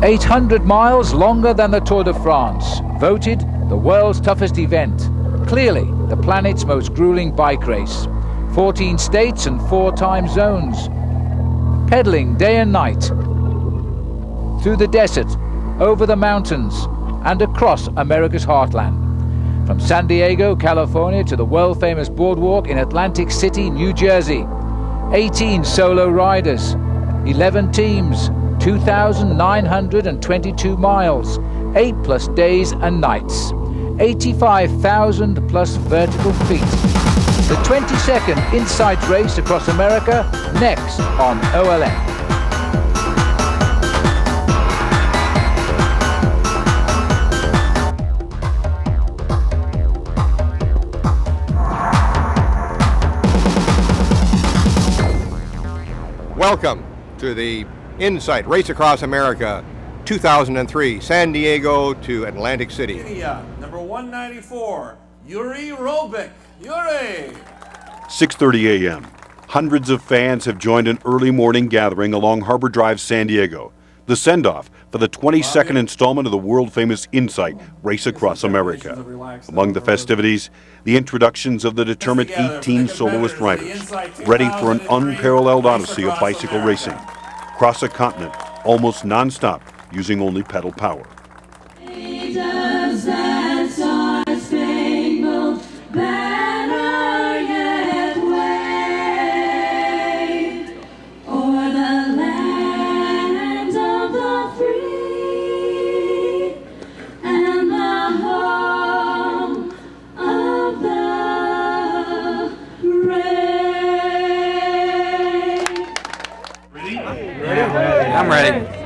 800 miles longer than the Tour de France, voted the world's toughest event. Clearly, the planet's most grueling bike race. 14 states and 4 time zones. Pedaling day and night. Through the desert, over the mountains, and across America's heartland. From San Diego, California to the world-famous boardwalk in Atlantic City, New Jersey. 18 solo riders, 11 teams, 2,922 miles, 8+ days and nights, 85,000+ vertical feet. The 22nd Insight Race across America, next on OLN. Welcome to the Insight Race Across America 2003, San Diego to Atlantic City. Number 194, Yuri Robic. Yuri! 6:30 a.m. Hundreds of fans have joined an early morning gathering along Harbor Drive, San Diego. The send-off for the 22nd installment of the world-famous Insight Race Across America. Among the festivities, the introductions of the determined 18 soloist riders, ready for an unparalleled odyssey of bicycle racing. Across a continent, almost non-stop, using only pedal power.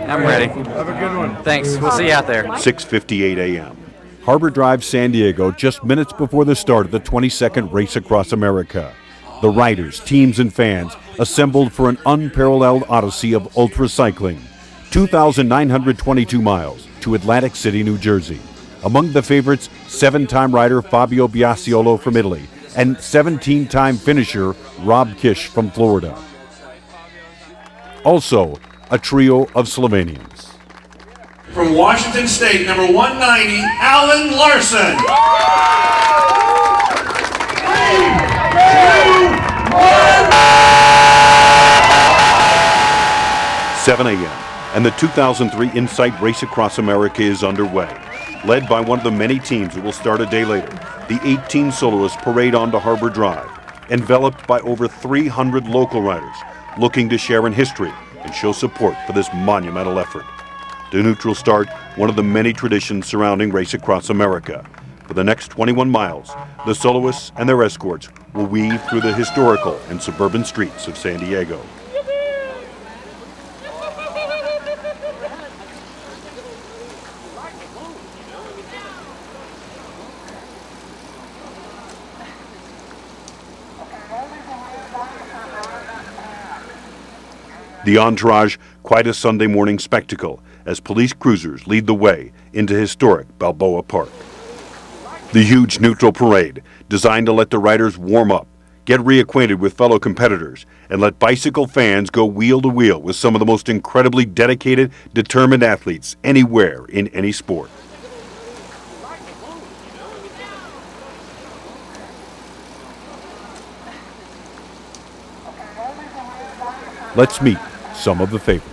I'm ready. Have a good one. Thanks. We'll see you out there. 6:58 a.m. Harbor Drive, San Diego, just minutes before the start of the 22nd Race Across America. The riders, teams, and fans assembled for an unparalleled odyssey of ultra cycling. 2,922 miles to Atlantic City, New Jersey. Among the favorites, 7-time rider Fabio Biasiolo from Italy and 17-time finisher Rob Kish from Florida. Also, a trio of Slovenians. From Washington State, number 190, Alan Larson. 7 a.m. and the 2003 Insight Race Across America is underway. Led by one of the many teams who will start a day later, the 18 soloists parade onto Harbor Drive, enveloped by over 300 local riders looking to share in history and show support for this monumental effort. To neutral start, one of the many traditions surrounding Race Across America. For the next 21 miles, the soloists and their escorts will weave through the historical and suburban streets of San Diego. The entourage, quite a Sunday morning spectacle, as police cruisers lead the way into historic Balboa Park. The huge neutral parade, designed to let the riders warm up, get reacquainted with fellow competitors, and let bicycle fans go wheel to wheel with some of the most incredibly dedicated, determined athletes anywhere in any sport. Let's meet some of the favorites.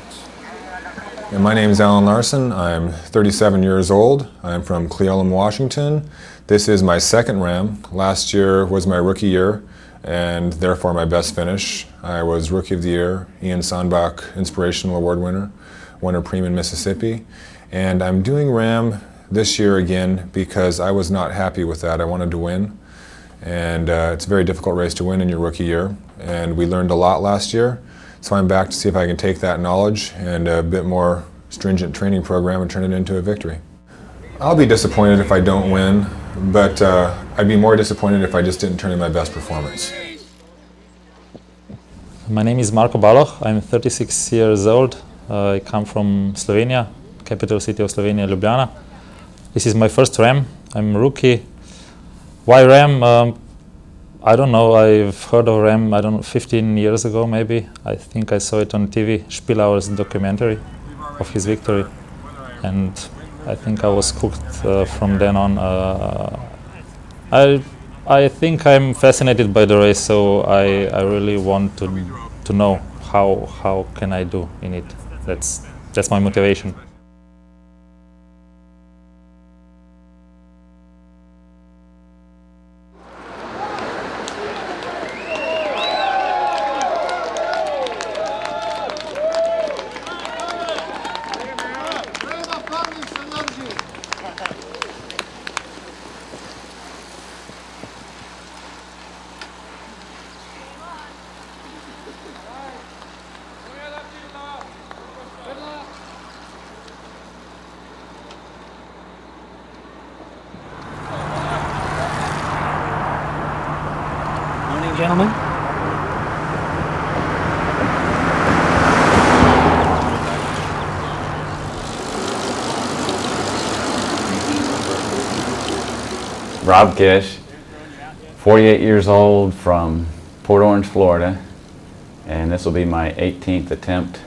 My name is Alan Larson. I'm 37 years old. I'm from Cleveland, Washington. This is my second Ram. Last year was my rookie year, and therefore my best finish. I was Rookie of the Year, Ian Sandbach Inspirational Award winner, won a Prix in Mississippi. And I'm doing Ram this year again because I was not happy with that. I wanted to win. And it's a very difficult race to win in your rookie year. And we learned a lot last year. So I'm back to see if I can take that knowledge and a bit more stringent training program and turn it into a victory. I'll be disappointed if I don't win, but I'd be more disappointed if I just didn't turn in my best performance. My name is Marko Baloh. I'm 36 years old. I come from Slovenia, capital city of Slovenia, Ljubljana. This is my first Ram. I'm a rookie. Why Ram? I don't know. I've heard of Ram, 15 years ago maybe. I think I saw it on TV, Spielauer's documentary of his victory. and I think I was hooked from then on. I think I'm fascinated by the race, so I really want to know how can I do in it. That's my motivation. Morning, gentlemen. Rob Gish, 48 years old, from Port Orange, Florida, and this will be my 18th attempt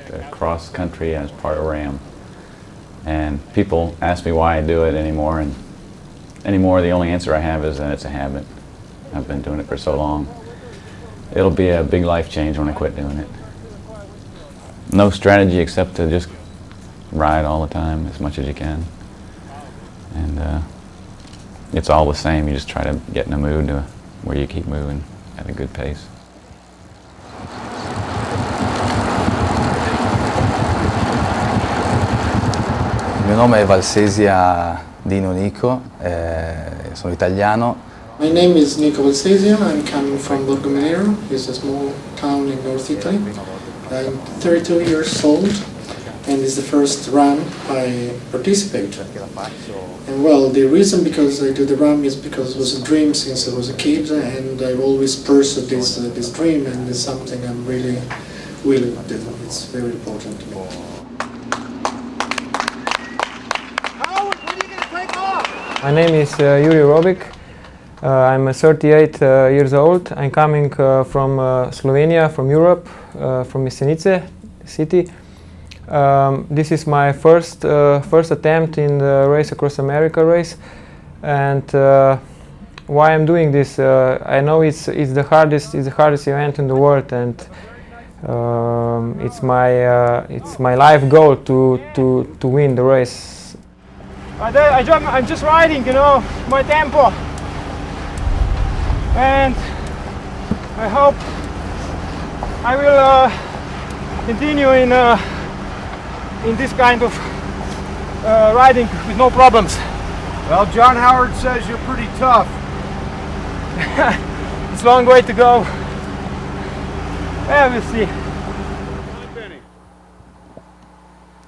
to cross country as part of Raam. And people ask me why I do it anymore, and the only answer I have is that it's a habit. I've been doing it for so long. It'll be a big life change when I quit doing it. No strategy except to just ride all the time as much as you can. And it's all the same. You just try to get in a mood to where you keep moving at a good pace. Il mio nome è Valsesia Dino Nico, sono italiano. My name is Nico Valsesia. I'm coming from Borgo Minero. It's a small town in North Italy. I'm 32 years old, and it's the first Raam I participate. And well, the reason because I do the Raam is because it was a dream since I was a kid, and I've always pursued this dream, and it's something I'm really willing to do. It's very important to me. My name is Yuri Robic. I'm 38 years old. I'm coming from Slovenia, from Europe, from Jesenice city. This is my first attempt in the Race Across America race, and why I'm doing this? I know it's the hardest event in the world, and it's my life goal to win the race. I'm just riding, my tempo, and I hope I will continue in this kind of riding with no problems. Well, John Howard says you're pretty tough. It's a long way to go. Yeah, we'll see.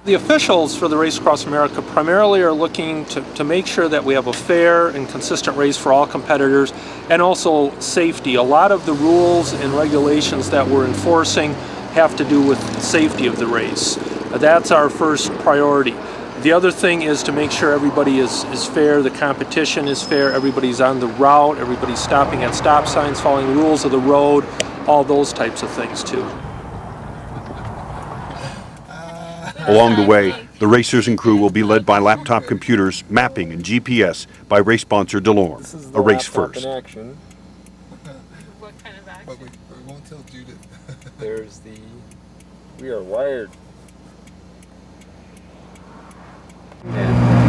The officials for the Race Across America primarily are looking to make sure that we have a fair and consistent race for all competitors, and also safety. A lot of the rules and regulations that we're enforcing have to do with safety of the race. That's our first priority. The other thing is to make sure everybody is fair, the competition is fair, everybody's on the route, everybody's stopping at stop signs, following the rules of the road, all those types of things too. Along the way, the racers and crew will be led by laptop computers, mapping, and GPS by race sponsor Delorme, a race first. What kind of action? But we won't tell Judith. There's the... We are wired. You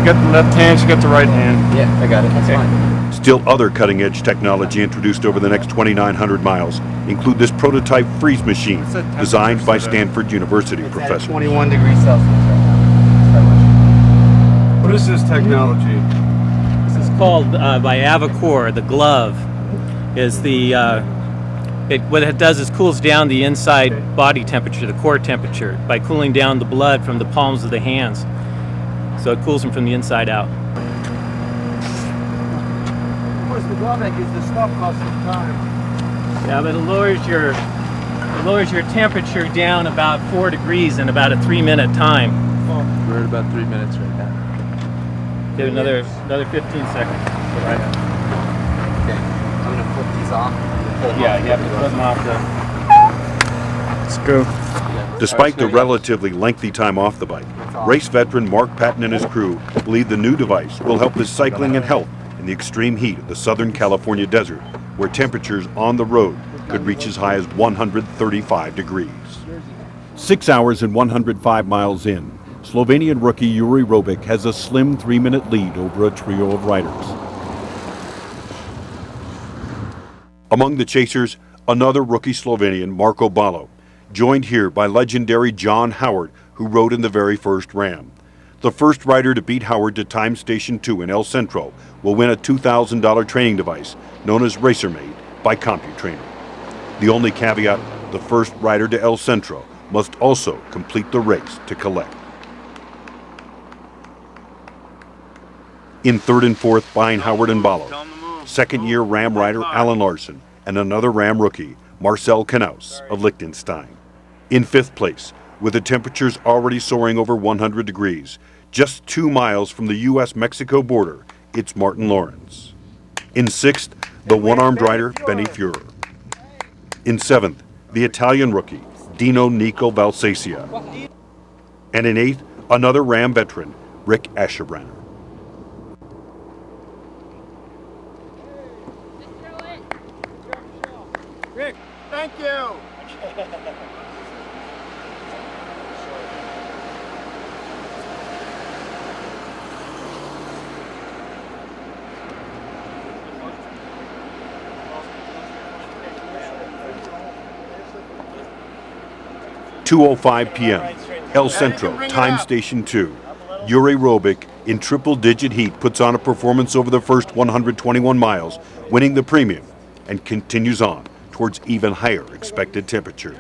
got the left hand, you got the right hand. Yeah, I got it. That's fine. Still other cutting-edge technology introduced over the next 2,900 miles include this prototype freeze machine designed by Stanford University professors. 21 degrees Celsius right now. What is this technology? This is called by Avacor. The glove is the what it does is cools down the inside body temperature, the core temperature, by cooling down the blood from the palms of the hands. So it cools them from the inside out. Of course, the drawback is the stop costs some time. Yeah, but it lowers your temperature down about 4 degrees in about a 3-minute time. Well, we're at about 3 minutes right now. Get another 15 seconds. Right. Okay, I'm gonna flip these off. Yeah, you have to put them off the... Let's go. Despite the relatively lengthy time off the bike, race veteran Mark Patton and his crew believe the new device will help with cycling and health in the extreme heat of the Southern California desert, where temperatures on the road could reach as high as 135 degrees. 6 hours and 105 miles in, Slovenian rookie Jure Robic has a slim 3-minute lead over a trio of riders. Among the chasers, another rookie Slovenian, Marko Balo, joined here by legendary John Howard, who rode in the very first Ram. The first rider to beat Howard to Time Station 2 in El Centro will win a $2,000 training device known as RacerMate by CompuTrainer. The only caveat, the first rider to El Centro must also complete the race to collect. In third and fourth behind Howard and Balo, second-year Ram rider Alan Larson and another Ram rookie, Marcel Knaus of Liechtenstein. In fifth place, with the temperatures already soaring over 100 degrees, just 2 miles from the U.S.-Mexico border, it's Martin Lawrence. In sixth, the one-armed rider Benny Fuhrer. In seventh, the Italian rookie Dino Nico Valsacia. And in eighth, another Ram veteran, Rick Asherbranner. Rick, thank you. 2:05 p.m. El Centro, Time Station 2. Jure Robic, in triple-digit heat, puts on a performance over the first 121 miles, winning the premium, and continues on towards even higher expected temperatures.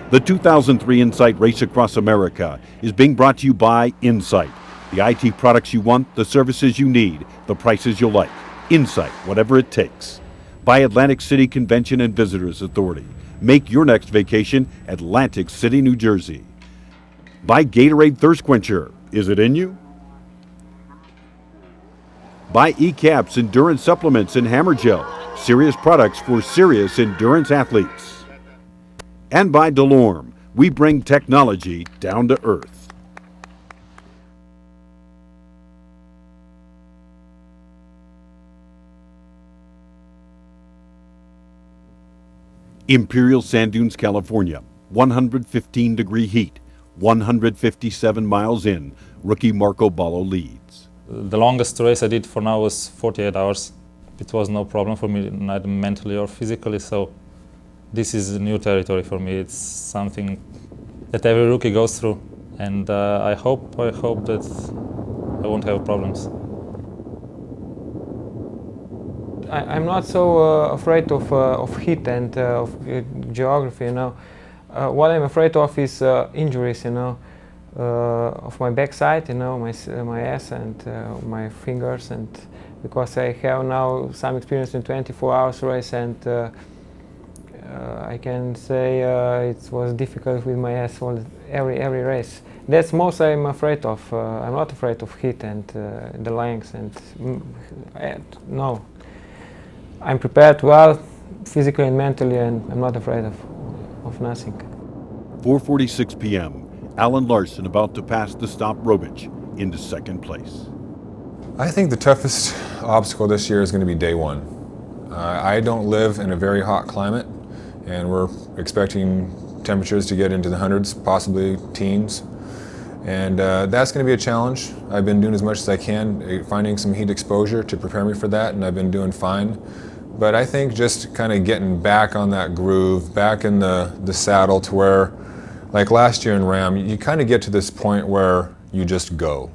The 2003 Insight Race Across America is being brought to you by Insight. The IT products you want, the services you need, the prices you'll like. Insight, whatever it takes. By Atlantic City Convention and Visitors Authority. Make your next vacation Atlantic City, New Jersey. By Gatorade Thirst Quencher. Is it in you? By ECAPS Endurance Supplements and Hammer Gel. Serious products for serious endurance athletes. And by DeLorme. We bring technology down to earth. Imperial Sand Dunes, California, 115-degree heat, 157 miles in, rookie Marko Balo leads. The longest race I did for now was 48 hours. It was no problem for me, neither mentally or physically, so this is new territory for me. It's something that every rookie goes through, and I hope that I won't have problems. I'm not so afraid of heat and of geography, you know. What I'm afraid of is injuries, you know, of my backside, you know, my ass and my fingers, and because I have now some experience in 24 hours race, and I can say it was difficult with my ass every race. That's most I'm afraid of. I'm not afraid of heat and the length, and no. I'm prepared well, physically and mentally, and I'm not afraid of nothing. 4:46 p.m. Alan Larson about to pass the stop Robic into second place. I think the toughest obstacle this year is going to be day one. I don't live in a very hot climate, and we're expecting temperatures to get into the hundreds, possibly teens. And that's going to be a challenge. I've been doing as much as I can, finding some heat exposure to prepare me for that, and I've been doing fine. But I think just kind of getting back on that groove, back in the saddle to where, like last year in Ram, you kind of get to this point where you just go.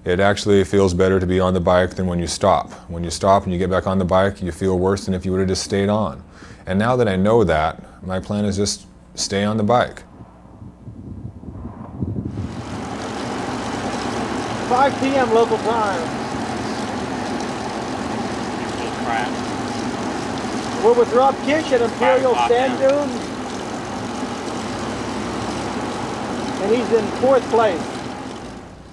It actually feels better to be on the bike than when you stop. When you stop and you get back on the bike, you feel worse than if you would have just stayed on. And now that I know that, my plan is just stay on the bike. 5 p.m. local time. We're with Rob Kish at Imperial Sand Dunes, and he's in 4th place.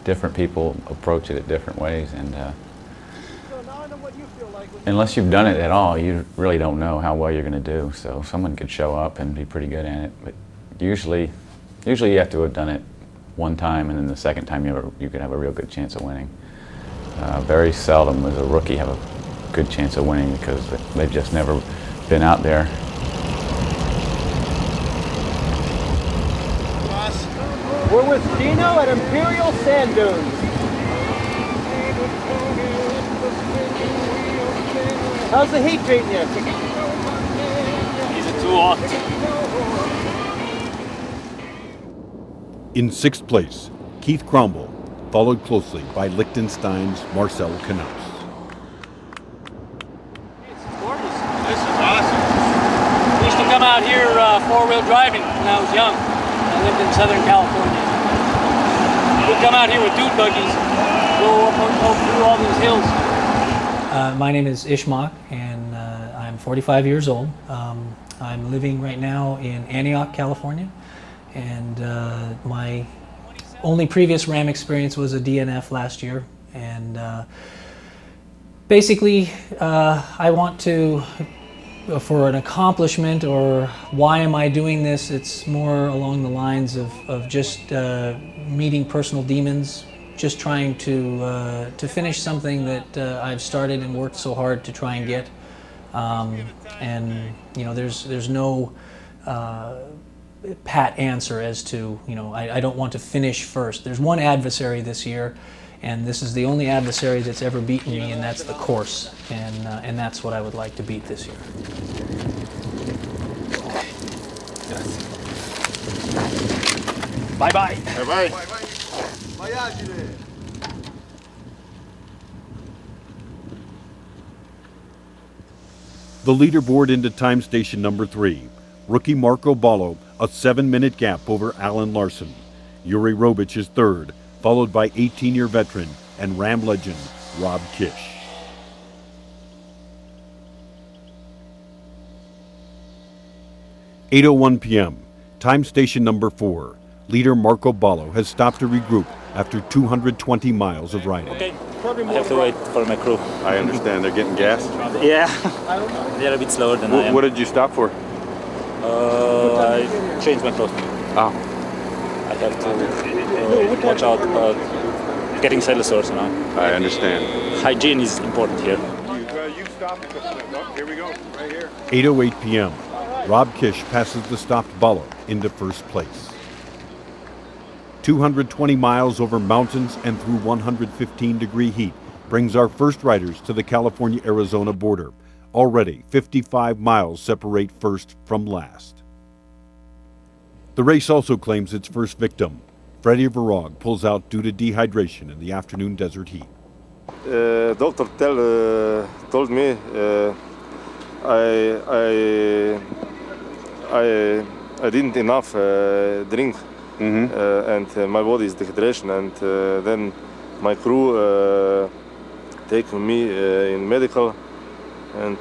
Different people approach it at different ways, and So now I know what you feel like when unless you've done it at all, you really don't know how well you're going to do. So someone could show up and be pretty good at it, but usually you have to have done it one time, and then the second time you could have a real good chance of winning. Very seldom does a rookie have a good chance of winning because they've just never been out there. We're with Dino at Imperial Sand Dunes. How's the heat treating you? Is it too hot? In sixth place, Keith Cromwell, followed closely by Liechtenstein's Marcel Knaus. This is awesome. I used to come out here four-wheel driving when I was young. I lived in Southern California. We'd come out here with dude buggies, go through all these hills. My name is Ishmak, and I'm 45 years old. I'm living right now in Antioch, California, and my only previous Ram experience was a DNF last year. And basically, I want to, for an accomplishment or why am I doing this, it's more along the lines of just meeting personal demons, just trying to finish something that I've started and worked so hard to try and get. And you know, there's no pat answer as to, you know, I don't want to finish first. There's one adversary this year, and this is the only adversary that's ever beaten me, and that's the course. And that's what I would like to beat this year. Bye-bye. Bye-bye. The leaderboard into time station number 3. Rookie Marco Ballo, a 7-minute gap over Alan Larson. Yuri Robich is third, followed by 18-year veteran and Ram legend Rob Kish. (8:01 p.m. Time station number 4. Leader Marco Ballo has stopped to regroup after 220 miles of riding. Okay. I have to wait for my crew. I understand they're getting gas. Yeah, they're a bit slower than I am. What did you stop for? I changed my clothes. Oh. I have to watch out about getting cellular sores now. I understand. Hygiene is important here. You stopped. Here we go, right here. 8:08 p.m. Rob Kish passes the stopped Ballo into first place. 220 miles over mountains and through 115-degree heat brings our first riders to the California-Arizona border. Already, 55 miles separate first from last. The race also claims its first victim. Freddie Varog pulls out due to dehydration in the afternoon desert heat. Doctor told me I didn't enough drink. And my body is dehydration, and then my crew take me in medical, and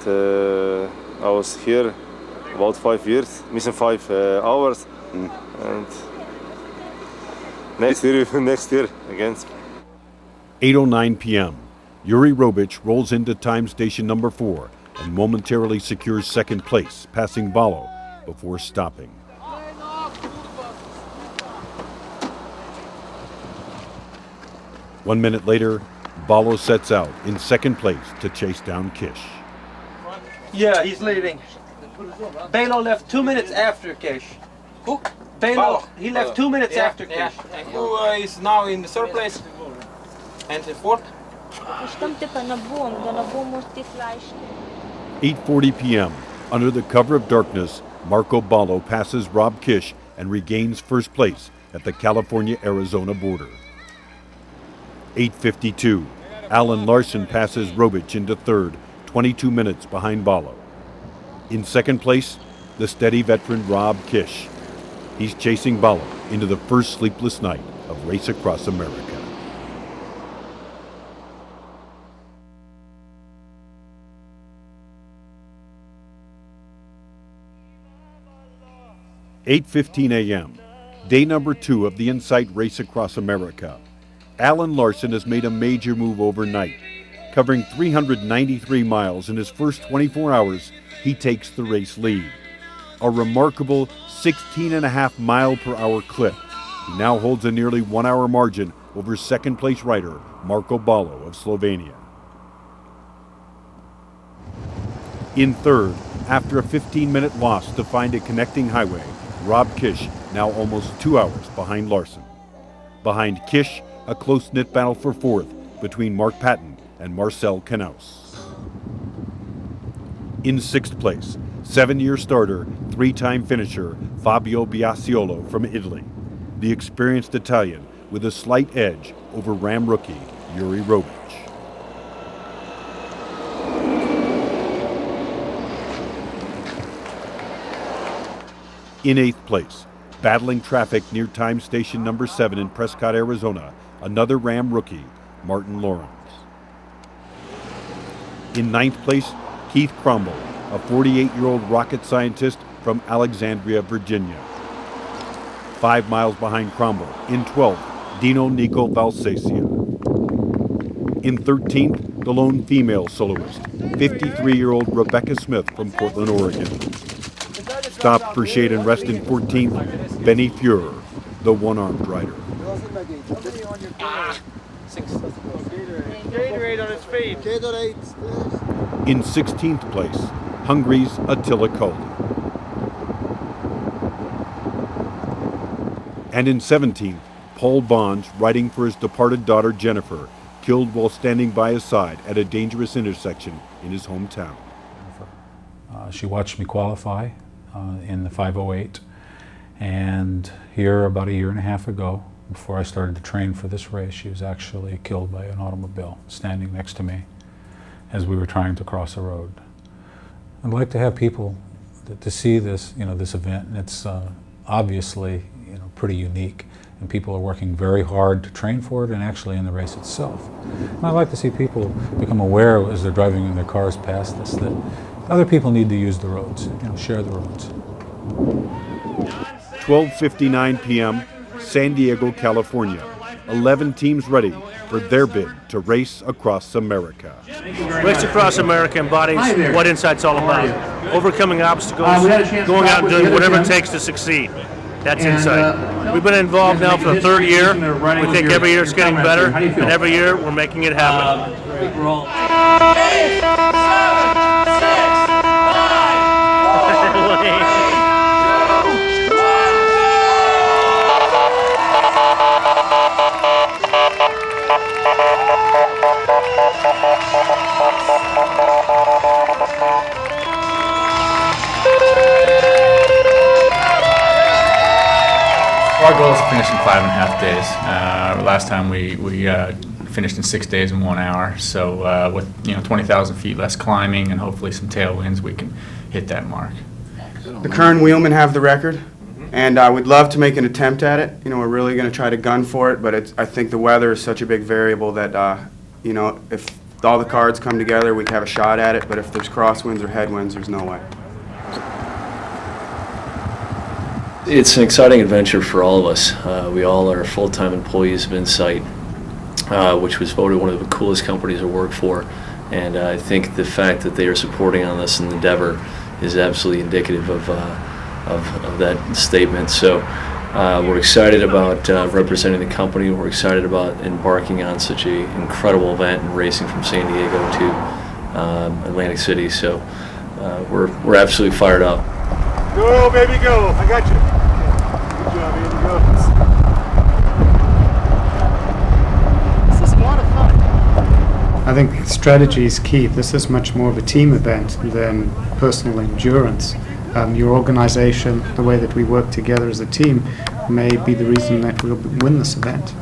I was here about 5 years, missing 5 hours, and next year against. 8:09 p.m. Yuri Robich rolls into time station number 4 and momentarily secures second place, passing Ballo before stopping. One minute later, Ballo sets out in second place to chase down Kish. Yeah, he's leading. Ballo left 2 minutes after Kish. Who? Ballo. He left 2 minutes after Kish. And who is now in the third place? And in fourth? 8:40 p.m. Under the cover of darkness, Marco Ballo passes Rob Kish and regains first place at the California-Arizona border. 8:52. Alan Larson passes Robich into third, 22 minutes behind Ballo. In second place, the steady veteran Rob Kish. He's chasing Ballo into the first sleepless night of Race Across America. (8:15 a.m.) Day number 2 of the Insight Race Across America. Alan Larson has made a major move overnight. Covering 393 miles in his first 24 hours, he takes the race lead. A remarkable 16.5 mile-per-hour clip. He now holds a nearly 1 hour margin over second-place rider Marko Balo of Slovenia. In third, after a 15-minute loss to find a connecting highway, Rob Kish now almost 2 hours behind Larson. Behind Kish, a close-knit battle for fourth between Mark Patton and Marcel Knaus. In sixth place, 7-year starter, 3-time finisher Fabio Biasiolo from Italy, the experienced Italian with a slight edge over Ram rookie Yuri Robic. In 8th place, battling traffic near time station number 7 in Prescott, Arizona, another Ram rookie, Martin Lawrence. In 9th place, Keith Cromwell, a 48-year-old rocket scientist from Alexandria, Virginia. 5 miles behind Cromwell, in 12th, Dino Nico Valsesia. In 13th, the lone female soloist, 53-year-old Rebecca Smith from Portland, Oregon. Stopped for shade and rest in 14th, Benny Fuhrer, the one-armed rider. Gatorade on his feet. In 16th place, Hungary's Attila Kaldi. And in 17th, Paul Bonds, riding for his departed daughter Jennifer, killed while standing by his side at a dangerous intersection in his hometown. She watched me qualify in the 508, and here about 1.5 years ago, before I started to train for this race, she was actually killed by an automobile standing next to me as we were trying to cross a road. I'd like to have people to see this, this event, and it's obviously, pretty unique, and people are working very hard to train for it and actually in the race itself. And I'd like to see people become aware as they're driving in their cars past this that other people need to use the roads, share the roads. 12:59 p.m., San Diego, California. 11 teams ready for their bid to race across America. Race Across America embodies what Insight's all about. Overcoming obstacles, going out and doing whatever it takes to succeed. That's Insight. We've been involved now for the 3rd year. We think every year it's getting better, and every year we're making it happen. 8, 7, 6, 5. Our goal is to finish in 5.5 days. Last time we finished in 6 days and 1 hour. So with 20,000 feet less climbing and hopefully some tailwinds, we can hit that mark. The current wheelmen have the record, and we'd love to make an attempt at it. We're really going to try to gun for it, but I think the weather is such a big variable that if all the cards come together, we can have a shot at it. But if there's crosswinds or headwinds, there's no way. It's an exciting adventure for all of us. We all are full-time employees of Insight, which was voted one of the coolest companies to work for. And I think the fact that they are supporting on this endeavor is absolutely indicative of that statement. So we're excited about representing the company. We're excited about embarking on such an incredible event and racing from San Diego to Atlantic City. So we're absolutely fired up. Go, baby, go. I got you. Good job, Andy. Go. This is a lot of fun. I think strategy is key. This is much more of a team event than personal endurance. Your organization, the way that we work together as a team, may be the reason that we'll win this event.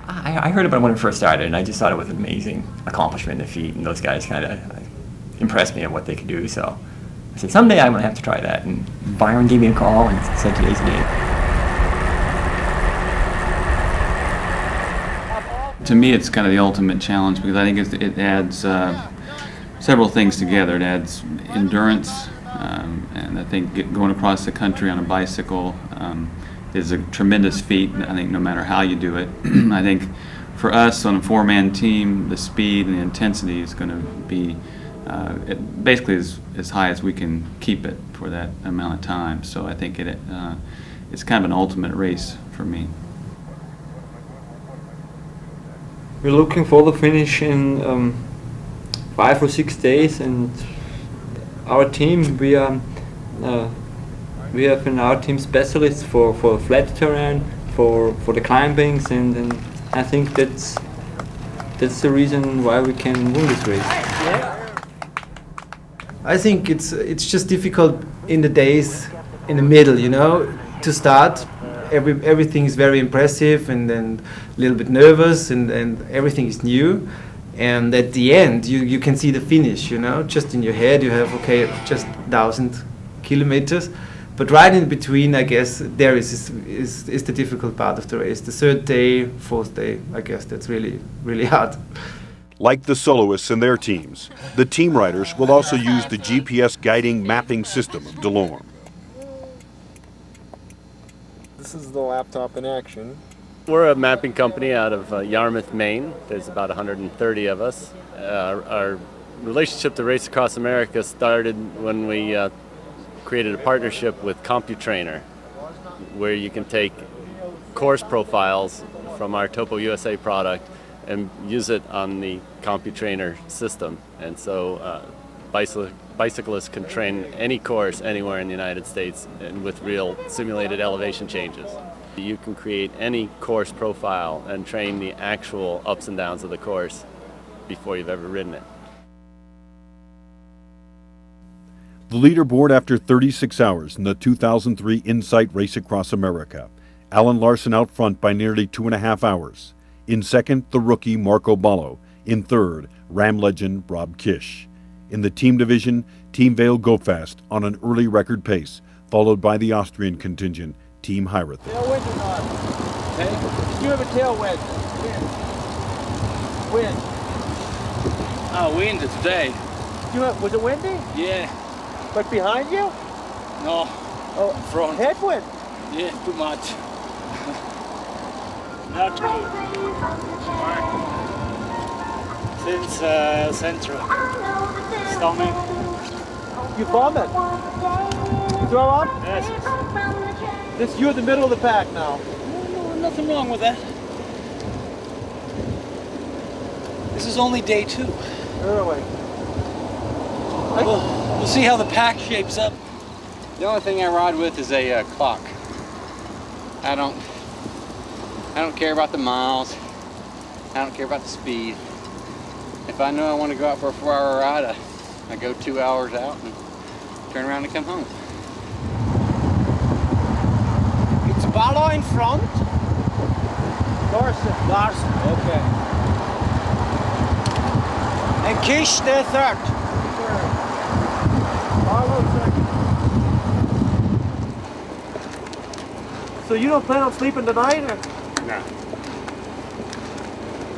I heard about it when it first started, and I just thought it was an amazing accomplishment and feat, and those guys kind of impressed me at what they could do. So I said, someday I'm going to have to try that. And Byron gave me a call and said today's the day. To me, it's kind of the ultimate challenge because I think it adds several things together. It adds endurance, and I think going across the country on a bicycle is a tremendous feat. I think no matter how you do it. I think for us on a four-man team, the speed and the intensity is going to be basically as high as we can keep it for that amount of time. So I think it's kind of an ultimate race for me. We're looking for the finish in 5 or 6 days, and our team, we have in our team specialists for flat terrain, for the climbings, and I think that's the reason why we can win this race. I think it's just difficult in the days in the middle, you know, to start. Everything is very impressive and then a little bit nervous and everything is new. And at the end, you can see the finish, you know, just in your head you have, okay, just 1,000 kilometers. But right in between, I guess, there is the difficult part of the race. The third day, fourth day, I guess that's really, really hard. Like the soloists and their teams, the team riders will also use the GPS guiding mapping system of DeLorme. This is the laptop in action. We're a mapping company out of Yarmouth, Maine. There's about 130 of us. Our relationship to Race Across America started when we created a partnership with CompuTrainer, where you can take course profiles from our Topo USA product and use it on the CompuTrainer system. And so bicyclists can train any course anywhere in the United States and with real simulated elevation changes. You can create any course profile and train the actual ups and downs of the course before you've ever ridden it. The leaderboard after 36 hours in the 2003 Insight Race Across America. Alan Larson out front by nearly 2.5 hours. In second, the rookie Marco Ballo. In third, Raam legend Rob Kish. In the team division, Team Vale go fast on an early record pace, followed by the Austrian contingent, Team Heirath. Tailwind or not? Okay. Did you have a tailwind? Wind. Oh, wind today. Was it windy? Yeah. But behind you? No. Oh, front. Headwind? Yeah, too much. Not good. Since Central. Stomach. You vomit? Throw up? Yes. You're in the middle of the pack now. No, nothing wrong with that. This is only day 2. Really? We'll see how the pack shapes up. The only thing I ride with is a clock. I don't care about the miles. I don't care about the speed. If I know I want to go out for a 4-hour ride, I go 2 hours out and turn around and come home. It's Ballo in front. Larson. Okay. And Kish the third. Ballo second. So you don't plan on sleeping tonight, or? No.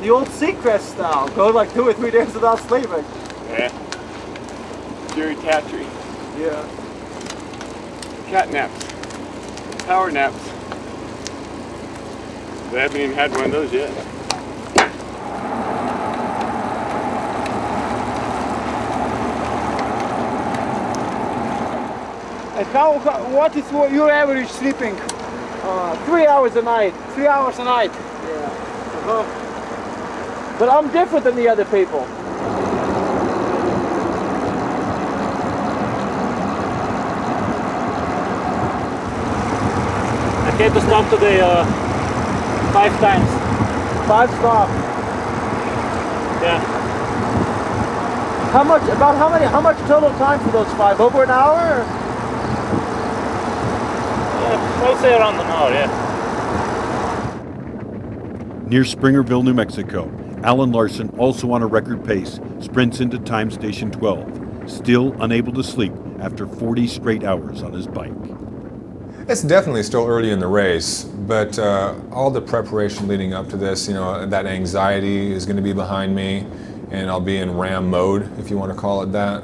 The old Seacrest style. Go like 2 or 3 days without sleeping. Yeah. Jerry Tatry. Yeah. Cat naps. Power naps. They haven't even had one of those yet. And what is your average sleeping? 3 hours a night. 3 hours a night. Yeah. But I'm different than the other people. I came to stop today 5 times. 5 stops. Yeah. How much total time for those 5? Over an hour? Or? Yeah, I would say around an hour, yeah. Near Springerville, New Mexico, Alan Larson, also on a record pace, sprints into time station 12, still unable to sleep after 40 straight hours on his bike. It's definitely still early in the race, but all the preparation leading up to this, that anxiety is going to be behind me, and I'll be in Raam mode, if you want to call it that.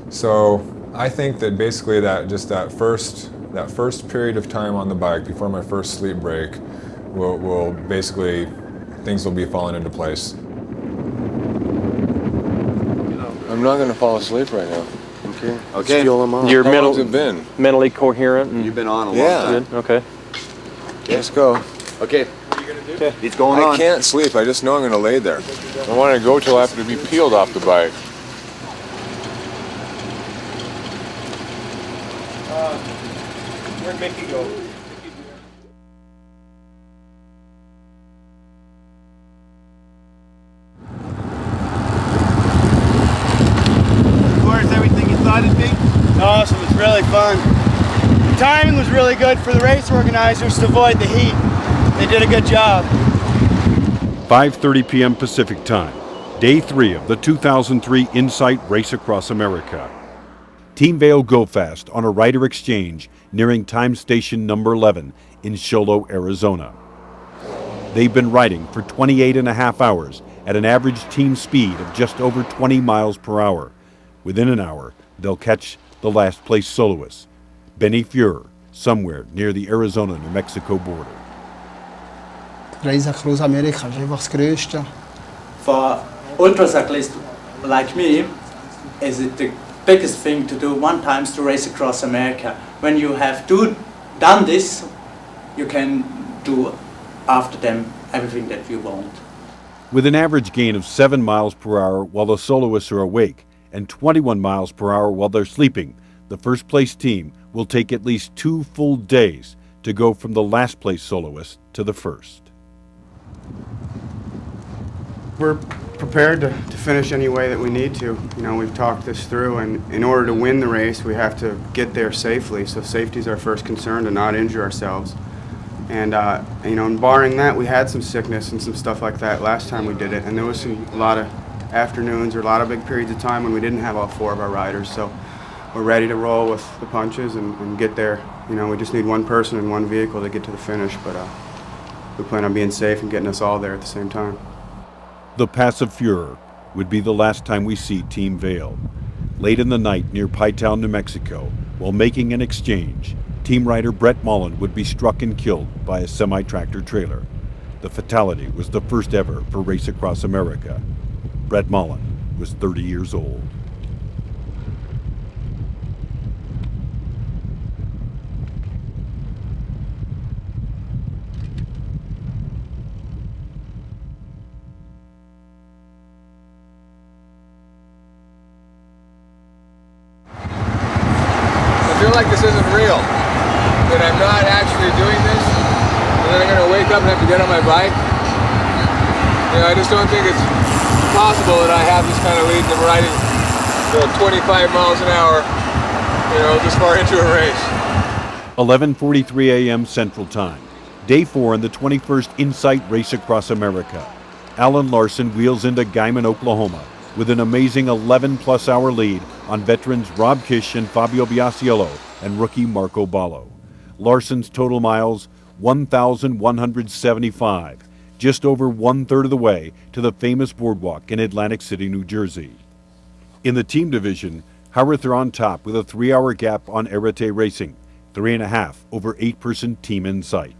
So I think that basically that first period of time on the bike before my first sleep break will basically things will be falling into place. I'm not going to fall asleep right now. Okay. Okay. Fuel them on. You're How long's it been? mentally coherent. And You've been on a long Yeah. time. Good. Okay. Let's go. Okay. Okay. It's going on. I can't sleep. I just know I'm going to lay there. I want to go till after to be peeled off the bike. Where'd Mickey go? Of course, everything you thought it'd be? Awesome, it's really fun. The timing was really good for the race organizers to avoid the heat. They did a good job. 5:30 p.m. Pacific Time, Day 3 of the 2003 Insight Race Across America. Team Vail go fast on a rider exchange nearing time station number 11 in Sholo, Arizona. They've been riding for 28 and a half hours at an average team speed of just over 20 miles per hour. Within an hour, they'll catch the last place soloist, Benny Fuhrer, somewhere near the Arizona-New Mexico border. Race across America ist einfach das Größte. For ultracyclists like me, is it the biggest thing to do one time to race across America. When you have done this, you can do after them everything that you want. With an average gain of 7 miles per hour while the soloists are awake and 21 miles per hour while they're sleeping, the first place team will take at least 2 full days to go from the last place soloist to the first. We're prepared to finish any way that we need to. You know, we've talked this through, and in order to win the race, we have to get there safely. So safety is our first concern, to not injure ourselves. And you know, and barring that, we had some sickness and some stuff like that last time we did it, and there was a lot of afternoons or a lot of big periods of time when we didn't have all 4 of our riders. So we're ready to roll with the punches and get there. You know, we just need one person and one vehicle to get to the finish, but we plan on being safe and getting us all there at the same time. The Pass of Fuhrer would be the last time we see Team Vail. Late in the night near Pytown, New Mexico, while making an exchange, team rider Brett Mullen would be struck and killed by a semi-tractor trailer. The fatality was the first ever for Race Across America. Brett Mullen was 30 years old. I feel like this isn't real, that I'm not actually doing this, and then I'm going to wake up and have to get on my bike. You know, I just don't think it's possible that I have this kind of lead and I'm riding 25 miles an hour, you know, this far into a race. 11:43 a.m. Central Time, Day 4 in the 21st Insight Race Across America. Alan Larson wheels into Guyman, Oklahoma, with an amazing 11-plus hour lead on veterans Rob Kish and Fabio Biasiello and rookie Marco Ballo. Larson's total miles, 1,175, just over 1/3 of the way to the famous boardwalk in Atlantic City, New Jersey. In the team division, Howard are on top with a 3-hour gap on Arete Racing, 3.5 over 8-person Team Insight.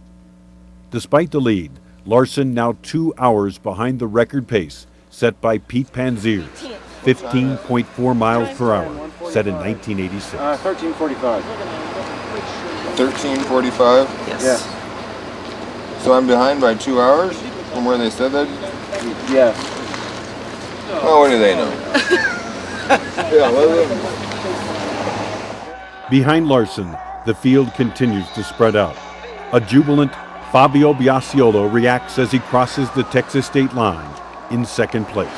Despite the lead, Larson now 2 hours behind the record pace set by Pete Panzier, 15.4 miles per hour, set in 1986. 13:45. 13:45? Yes. Yeah. So I'm behind by 2 hours from where they said that? Yes. Oh, what do they know? Yeah, Behind Larson, the field continues to spread out. A jubilant Fabio Biasiello reacts as he crosses the Texas state line in second place.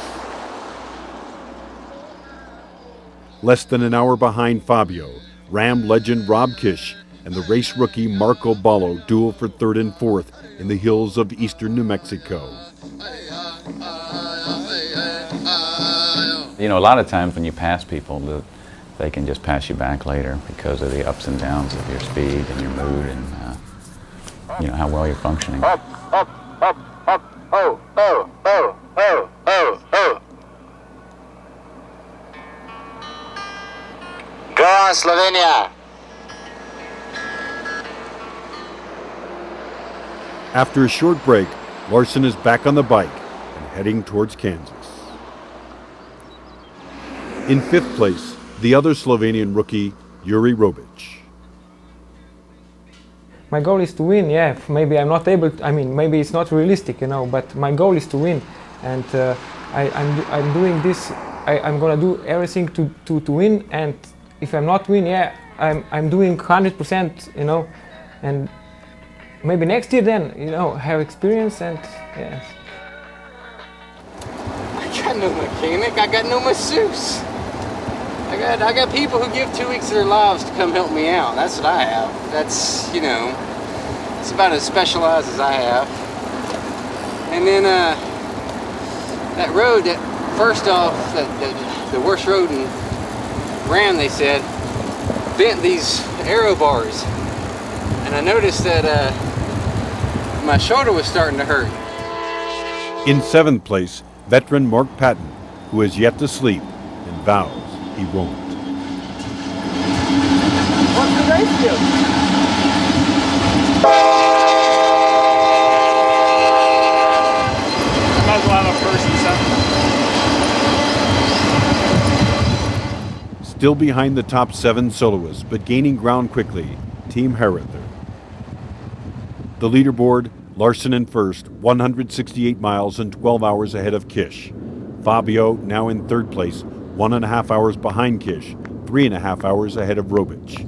Less than an hour behind Fabio, Raam legend Rob Kish and the race rookie Marco Ballo duel for 3rd and 4th in the hills of eastern New Mexico. You know, a lot of times when you pass people, they can just pass you back later because of the ups and downs of your speed and your mood and you know, how well you're functioning. Up, oh, oh, oh, oh, oh, oh. Go on, Slovenia! After a short break, Larson is back on the bike and heading towards Kansas. In 5th place, the other Slovenian rookie, Juri Robic. My goal is to win, yeah. Maybe I'm not able to, I mean, maybe it's not realistic, you know, but my goal is to win. And I'm doing this, I'm gonna do everything to win, and if I'm not win, yeah, I'm doing 100%, you know, and maybe next year then, you know, have experience and, yeah. I got no mechanic, I got no masseuse. I got people who give 2 weeks of their lives to come help me out. That's what I have. That's, you know, it's about as specialized as I have. And then that road, that first off, the worst road in Raam, they said, bent these aero bars. And I noticed that my shoulder was starting to hurt. In 7th place, veteran Mark Patton, who has yet to sleep and vows he won't. What's the race do? I might as well have a first and 7th. Still behind the top 7 soloists, but gaining ground quickly, Team Herether. The leaderboard, Larson in first, 168 miles and 12 hours ahead of Kish. Fabio now in 3rd place, 1.5 hours behind Kish, 3.5 hours ahead of Robic.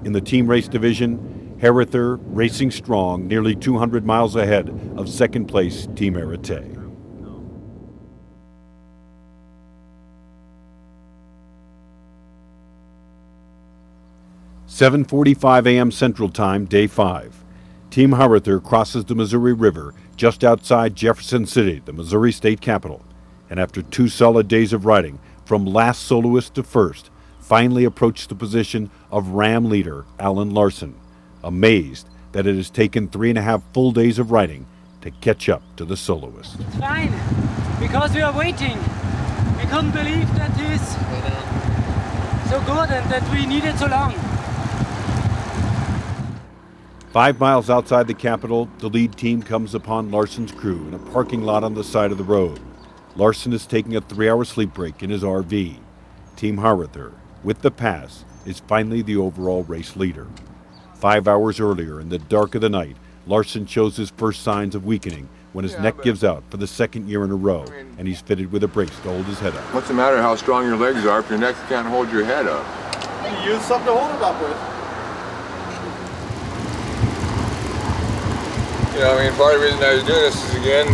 In the team race division, Herether racing strong, nearly 200 miles ahead of 2nd place Team Arete. (7:45 a.m. Central Time, Day 5). Team Herether crosses the Missouri River just outside Jefferson City, the Missouri state capital, and after 2 solid days of riding, from last soloist to first, finally approached the position of Raam leader Alan Larson, amazed that it has taken 3.5 full days of riding to catch up to the soloist. It's fine, because we are waiting. We couldn't believe that he's so good and that we needed so long. 5 miles outside the capital, the lead team comes upon Larson's crew in a parking lot on the side of the road. Larson is taking a 3-hour sleep break in his RV. Team Herether, with the pass, is finally the overall race leader. 5 hours earlier, in the dark of the night, Larson shows his first signs of weakening when his neck gives out for the 2nd year in a row, and he's fitted with a brace to hold his head up. What's the matter how strong your legs are if your neck can't hold your head up? You use something to hold it up with. You know, I mean, part of the reason I was doing this is again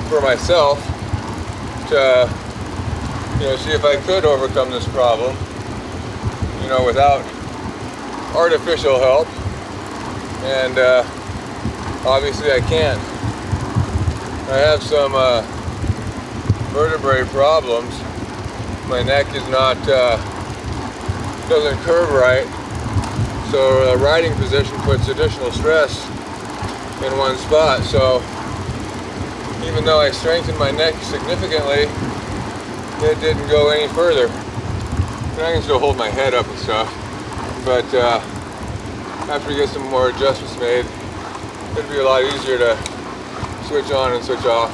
for myself, to, you know, see if I could overcome this problem, you know, without artificial help, and obviously I can't. I have some vertebrae problems. My neck is not, doesn't curve right, so the riding position puts additional stress in one spot, so even though I strengthened my neck significantly, it didn't go any further. And I can still hold my head up and stuff, but after we get some more adjustments made, it'll be a lot easier to switch on and switch off.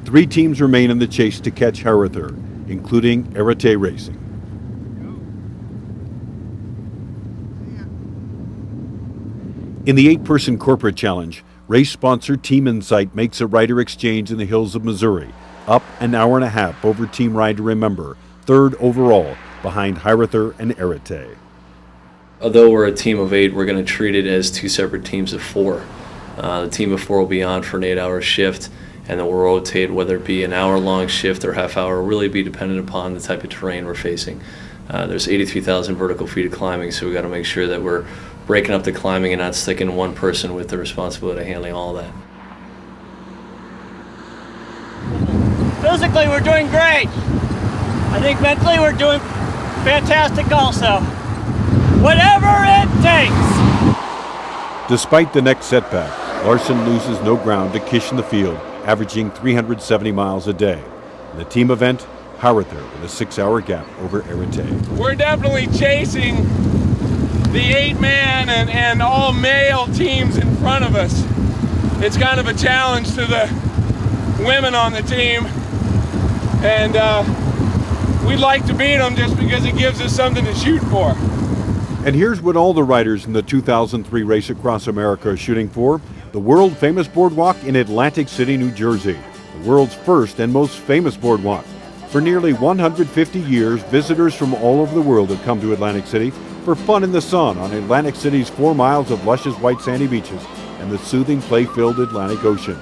3 teams remain in the chase to catch Herether, including Arete Racing. In the 8-person corporate challenge, race sponsor Team Insight makes a rider exchange in the hills of Missouri, up an hour and a half over Team Ride to Remember, 3rd overall behind Herether and Arete. Although we're a team of 8, we're going to treat it as 2 separate teams of 4. The team of 4 will be on for an 8-hour shift, and then we'll rotate, whether it be an hour-long shift or half-hour, really be dependent upon the type of terrain we're facing. There's 83,000 vertical feet of climbing, so we've got to make sure that we're breaking up the climbing and not sticking one person with the responsibility of handling all of that. Physically, we're doing great. I think mentally, we're doing fantastic also. Whatever it takes. Despite the next setback, Larson loses no ground to Kish in the field, averaging 370 miles a day. In the team event, Herether with a 6-hour gap over Arete. We're definitely chasing the 8-man and all-male teams in front of us. it's kind of a challenge to the women on the team, and we'd like to beat them just because it gives us something to shoot for. And here's what all the riders in the 2003 Race Across America are shooting for: the world-famous boardwalk in Atlantic City, New Jersey, the world's first and most famous boardwalk. For nearly 150 years, visitors from all over the world have come to Atlantic City for fun in the sun on Atlantic City's 4 miles of luscious white sandy beaches and the soothing play-filled Atlantic Ocean.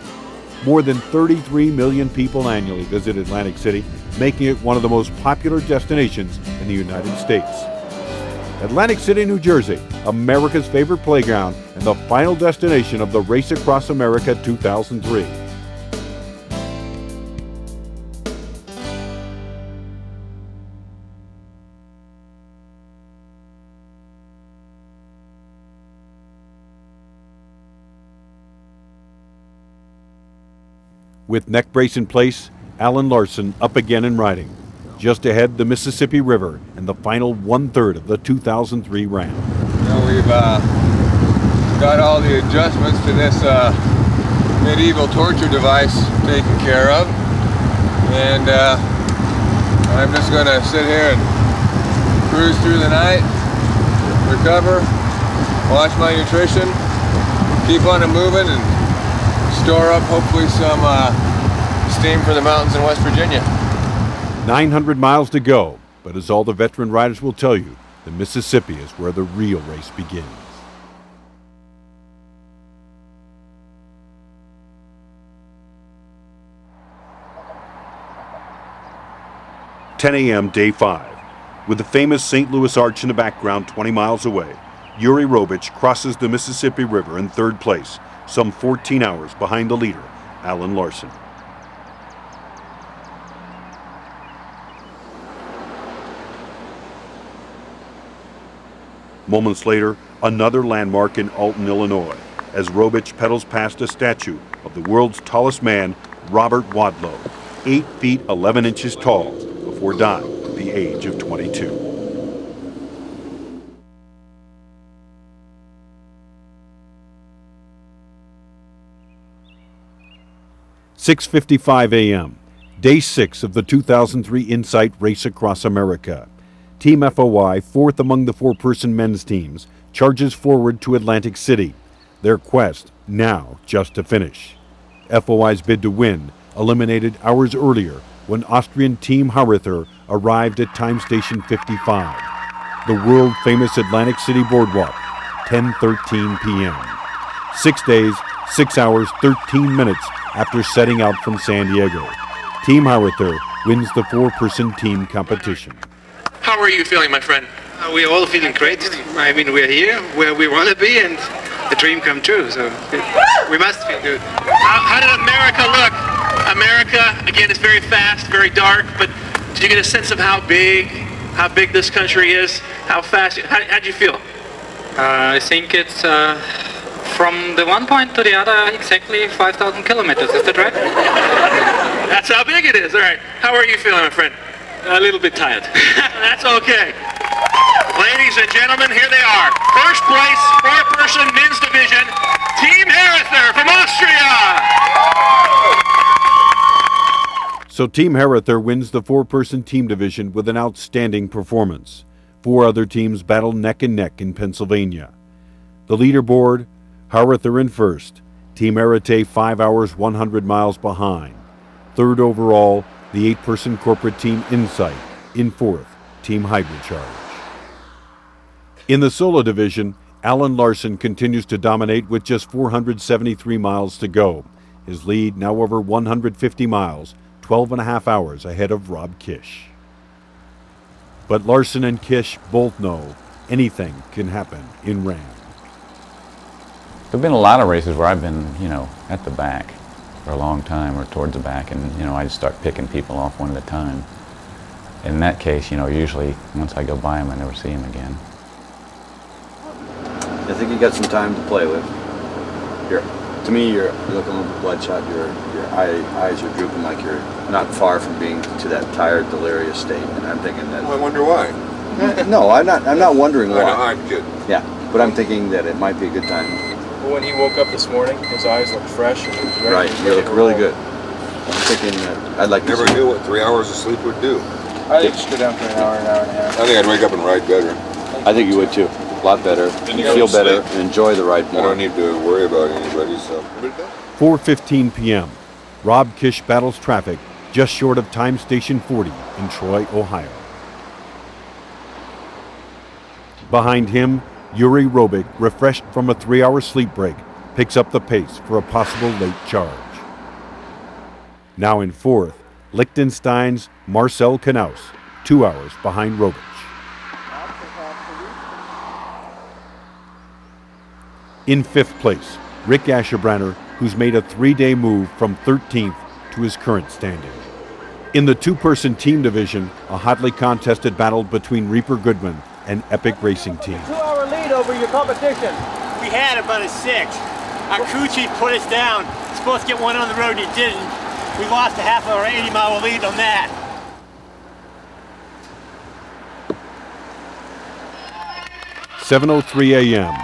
More than 33 million people annually visit Atlantic City, making it one of the most popular destinations in the United States. Atlantic City, New Jersey, America's favorite playground and the final destination of the Race Across America 2003. With neck brace in place, Alan Larson up again and riding. Just ahead, the Mississippi River and the final 1/3 of the 2003 Ram. We've got all the adjustments to this medieval torture device taken care of, and I'm just going to sit here and cruise through the night, recover, watch my nutrition, keep on it moving, and store up hopefully some steam for the mountains in West Virginia. 900 miles to go, but as all the veteran riders will tell you, the Mississippi is where the real race begins. "10 a.m. day 5. With the famous St. Louis Arch in the background 20 miles away, Yuri Robich crosses the Mississippi River in 3rd place, some 14 hours behind the leader, Alan Larson. Moments later, another landmark in Alton, Illinois, as Robich pedals past a statue of the world's tallest man, Robert Wadlow, 8 feet 11 inches tall, before dying at the age of 22. "6:55 a.m., day 6 of the 2003 Insight Race Across America. Team FOI, 4th among the 4-person men's teams, charges forward to Atlantic City. Their quest now just to finish. FOI's bid to win eliminated hours earlier when Austrian Team Haurither arrived at time station 55, the world-famous Atlantic City Boardwalk, 10:13 p.m. 6 days, 6 hours, 13 minutes after setting out from San Diego. Team Haurither wins the 4-person team competition. How are you feeling, my friend? We're all feeling great. I mean, we're here where we want to be, and the dream come true, so we must feel good. How did America look? America, again, is very fast, very dark, but did you get a sense of how big this country is? How fast? How'd you feel? I think it's from the one point to the other exactly 5,000 kilometers. Is that right? That's how big it is. All right. How are you feeling, my friend? A little bit tired. That's okay. Ladies and gentlemen, here they are. First place, 4-person men's division, Team Haurither from Austria. So Team Haurither wins the 4-person team division with an outstanding performance. 4 other teams battle neck and neck in Pennsylvania. The leaderboard, Haurither in 1st, Team Haurither 5 hours 100 miles behind. 3rd overall, the 8-person corporate team Insight. In 4th, Team Hybrid Charge. In the solo division, Alan Larson continues to dominate with just 473 miles to go. His lead now over 150 miles, 12 and a half hours ahead of Rob Kish. But Larson and Kish both know anything can happen in Ram. There've been a lot of races where I've been, at the back for a long time or towards the back, and, I just start picking people off one at a time. In that case, usually once I go by them, I never see them again. I think you got some time to play with. To me, you're looking a little bloodshot. Your eyes are drooping like you're not far from being to that tired, delirious state. And I'm thinking that. Well, I wonder why. No, I'm not wondering why. I'm good. Yeah, but I'm thinking that it might be a good time. But when he woke up this morning, his eyes looked fresh and he was ready. Right, you look really good. I'm thinking that I'd like to Never knew what 3 hours of sleep would do. I think just go down for an hour and a half. I think I'd wake up and ride better. I think you would too. A lot better. You feel better and enjoy the ride more. I don't need to worry about anybody, so. 4:15 p.m. Rob Kish battles traffic just short of Time Station 40 in Troy, Ohio. Behind him, Yuri Robic, refreshed from a 3-hour sleep break, picks up the pace for a possible late charge. Now in fourth, Liechtenstein's Marcel Knaus, 2 hours behind Robic. In fifth place, Rick Asherbranner, who's made a 3-day move from 13th to his current standing. In the two-person team division, a hotly contested battle between Reaper Goodman and Epic Racing Team. 2-hour lead over your competition. We had about a 6. Our crew chief put us down. Supposed to get one on the road and he didn't. We lost a half-hour 80-mile lead on that. "7:03 a.m.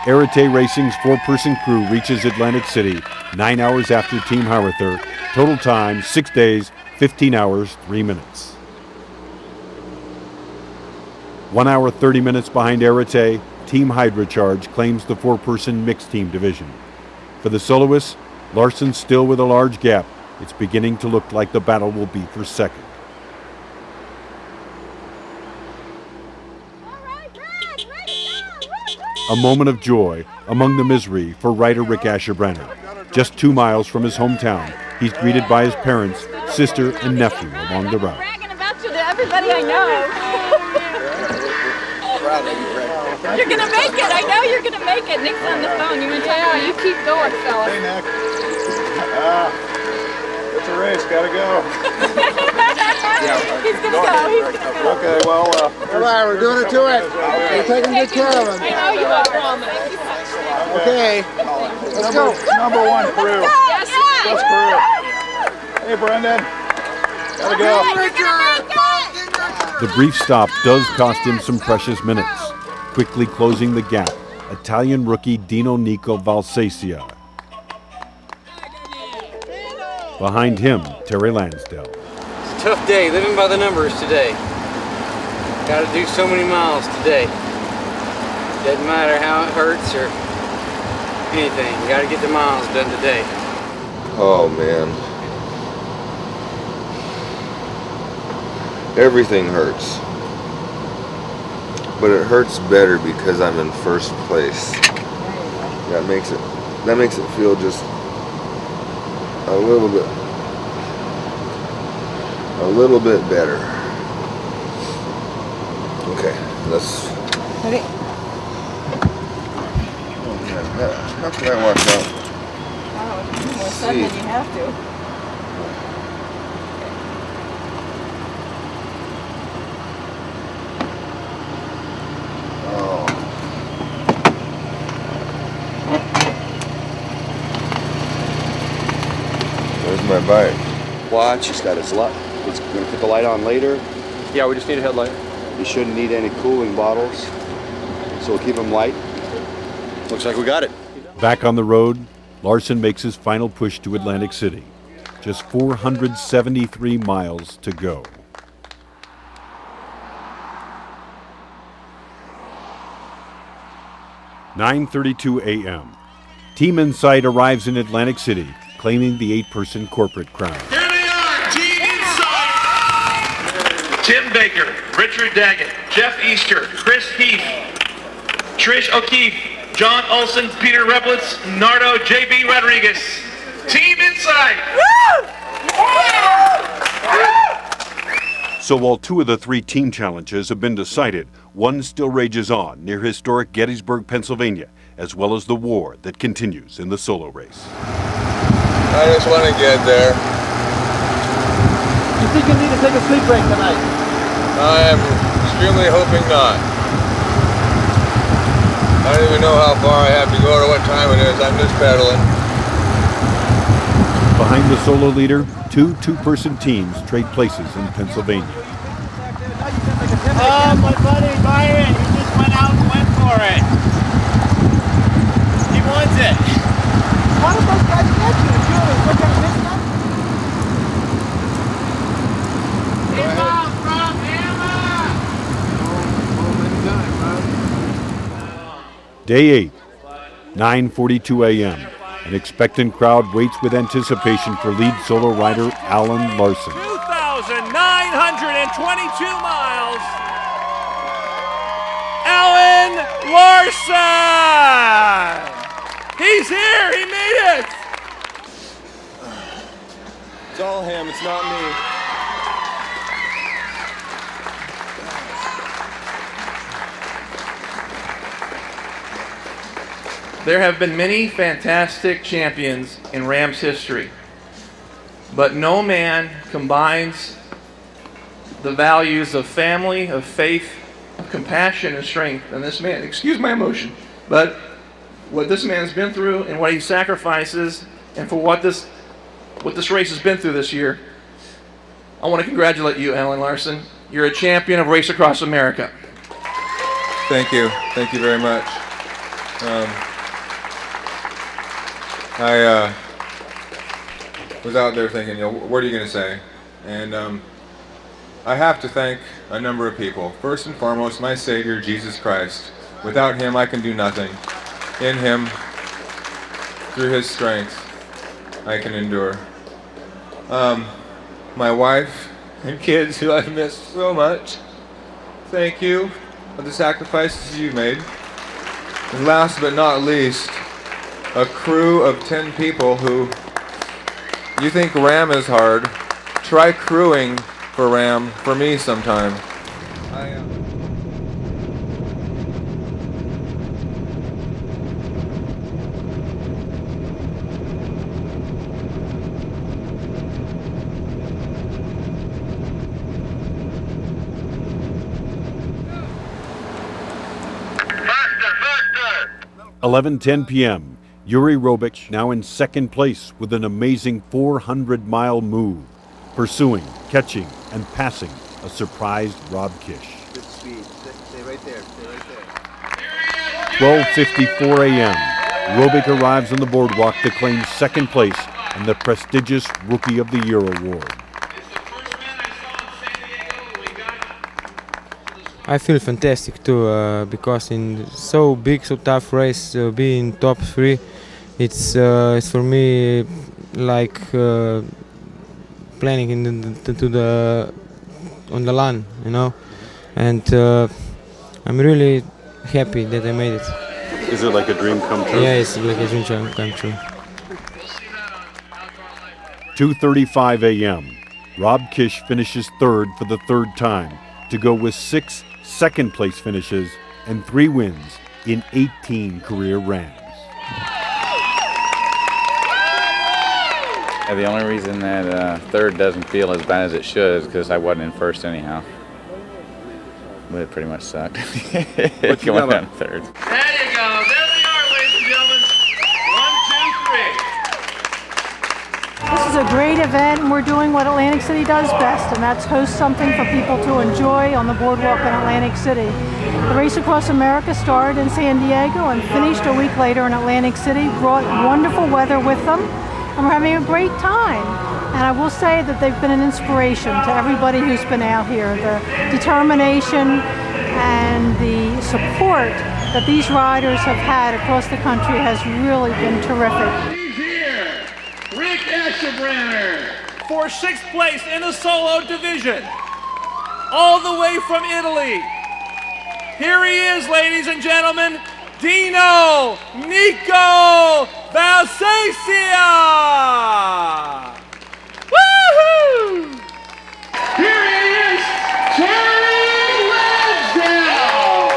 Arete Racing's 4-person crew reaches Atlantic City 9 hours after Team Howither. Total time 6 days, 15 hours, 3 minutes. 1 hour 30 minutes behind Arete, Team Hydrocharge claims the 4-person mixed team division. For the soloists, Larson still with a large gap. It's beginning to look like the battle will be for second. A moment of joy among the misery for rider Rick Asherbranner. Just 2 miles from his hometown, he's greeted by his parents, sister, and nephew along the route. Bragging about you to everybody I know. You're gonna make it. I know you're gonna make it. Nick's on the phone. You want to tell me? You keep going, fella. Hey, Nick. It's a race. Gotta go. He's gonna go. He's gonna go. Okay, well, All right, we're doing it to it. We're taking good care of him. I know you are, Raam. Okay, let's go. Number 1 crew. Yes, Best crew. Hey, Brendan. Gotta go. The brief stop does cost him some precious minutes. Quickly closing the gap, Italian rookie Dino Nico Valsesia. Behind him, Terry Lansdale. It's a tough day, living by the numbers today. Got to do so many miles today. Doesn't matter how it hurts or anything. You got to get the miles done today. Oh, man. Everything hurts. But it hurts better because I'm in first place. That makes it feel just a little bit better. Okay, let's. Ready? Oh man, how can I walk out? Oh, more sudden than you have to. Where's my bike? Watch, he's got his light. He's going to put the light on later. Yeah, we just need a headlight. You shouldn't need any cooling bottles, so we'll keep them light. Looks like we got it. Back on the road, Larson makes his final push to Atlantic City. Just 473 miles to go. "9:32 a.m. Team Insight arrives in Atlantic City, claiming the 8-person corporate crown. Here they are, Team Insight! Tim Baker, Richard Daggett, Jeff Easter, Chris Heath, Trish O'Keefe, John Olson, Peter Reblitz, Nardo, JB Rodriguez. Team Insight! So while 2 of the 3 team challenges have been decided, one still rages on near historic Gettysburg, Pennsylvania, as well as the war that continues in the solo race. I just want to get there. You think you need to take a sleep break tonight? I am extremely hoping not. I don't even know how far I have to go or what time it is. I'm just pedaling. Behind the solo leader, 2 two-person teams trade places in Pennsylvania. My buddy Byron, he just went out and went for it. He wants That's it. One of those guys get you. Julie, look at this stuff. Day 8, 9:42 a.m. An expectant crowd waits with anticipation for lead solo rider Alan Larson. 2,922 miles. Alan Larson! He's here! He made it! It's all him, it's not me. There have been many fantastic champions in Raam's history, but no man combines the values of family, of faith, of compassion and strength than this man. Excuse my emotion, but what this man's been through and what he sacrifices and for what this race has been through this year, I want to congratulate you, Alan Larson. You're a champion of Race Across America. Thank you very much. I was out there thinking, what are you going to say? And I have to thank a number of people. First and foremost, my Savior, Jesus Christ. Without Him, I can do nothing. In Him, through His strength, I can endure. My wife and kids, who I've missed so much, thank you for the sacrifices you made. And last but not least, a crew of 10 people who, you think Raam is hard, try crewing for Raam for me sometime. Faster! 11:10 p.m. Yuri Robic now in second place with an amazing 400-mile move, pursuing, catching, and passing a surprised Rob Kish. Good speed. Stay right there. Stay right there. 12:54 a.m. Robic arrives on the boardwalk to claim second place and the prestigious Rookie of the Year award. I feel fantastic too, because in so big, so tough race, being top 3, it's for me like planning on the land, you know, and I'm really happy that I made it. Is it like a dream come true? Yeah, it's like a dream come true. 2:35 a.m. Rob Kish finishes third for the third time to go with 6 second-place finishes and 3 wins in 18 career Rams. The only reason that third doesn't feel as bad as it should is because I wasn't in first anyhow. But it pretty much sucked. Going down third. There you go. There they are, ladies and gentlemen. 1, 2, 3. This is a great event, and we're doing what Atlantic City does best, and that's host something for people to enjoy on the boardwalk in Atlantic City. The Race Across America started in San Diego and finished a week later in Atlantic City, brought wonderful weather with them, and we're having a great time. And I will say that they've been an inspiration to everybody who's been out here. The determination and the support that these riders have had across the country has really been terrific. Rick Eschebrenner for 6th place in the solo division, all the way from Italy. Here he is, ladies and gentlemen, Dino Nico Valsesia. Woohoo! Here he is, Terry Lansdale.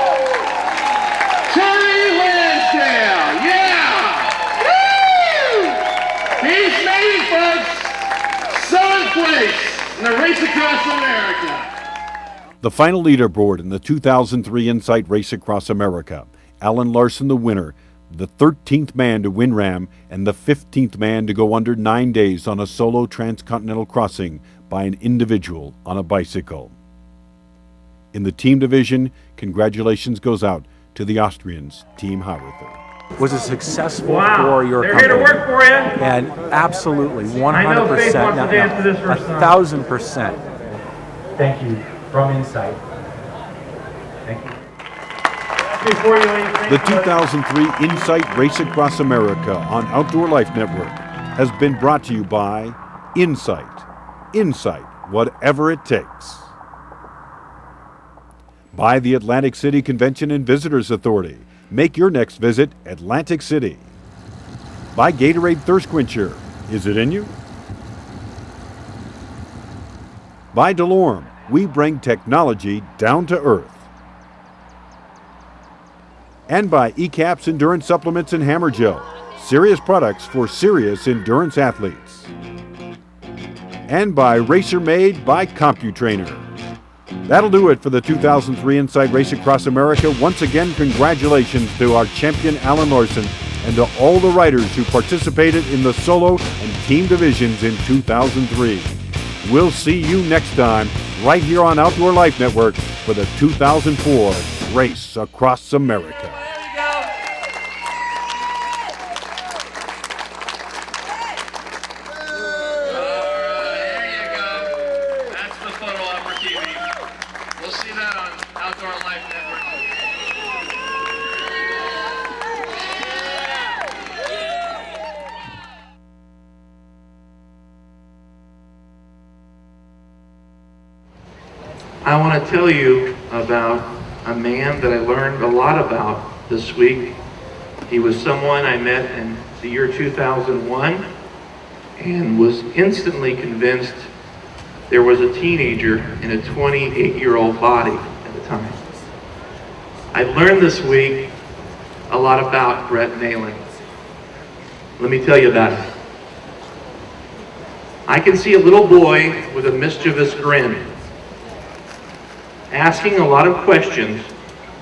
Terry Lansdale, yeah. Woo! He's made it, folks. 7th place in the Race Across America. The final leaderboard in the 2003 Insight Race Across America. Alan Larson the winner, the 13th man to win Raam, and the 15th man to go under 9 days on a solo transcontinental crossing by an individual on a bicycle. In the team division, congratulations goes out to the Austrians, Team Haurither. was it successful Wow. for your They're company? here to work for you. And absolutely, 100%. I know Faith wants to dance to this first song. 1,000%. Thank you from Insight. Thank you. Before you leave, The 2003 Insight Race Across America on Outdoor Life Network has been brought to you by Insight. Insight, whatever it takes. By the Atlantic City Convention and Visitors Authority. Make your next visit Atlantic City. By Gatorade Thirst Quencher. Is it in you? By DeLorme. We bring technology down to earth. And by ECAPS Endurance Supplements and Hammer Gel. Serious products for serious endurance athletes. And by Racer Made by CompuTrainer. That'll do it for the 2003 Inside Race Across America. Once again, congratulations to our champion Alan Larson and to all the riders who participated in the solo and team divisions in 2003. We'll see you next time right here on Outdoor Life Network for the 2004 Race Across America. We'll see that on Outdoor Life Network. I want to tell you about a man that I learned a lot about this week. He was someone I met in the year 2001 and was instantly convinced there was a teenager in a 28-year-old body at the time. I learned this week a lot about Brett Nalen. Let me tell you about it. I can see a little boy with a mischievous grin, asking a lot of questions,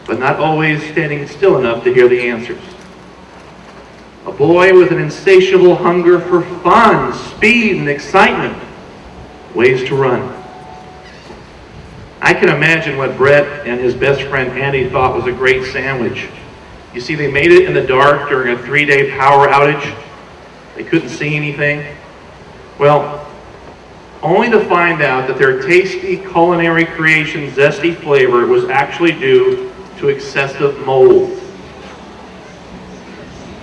but not always standing still enough to hear the answers. A boy with an insatiable hunger for fun, speed, and excitement. Ways to run. I can imagine what Brett and his best friend Andy thought was a great sandwich. You see, they made it in the dark during a 3-day power outage. They couldn't see anything. Well, only to find out that their tasty culinary creation zesty flavor was actually due to excessive mold.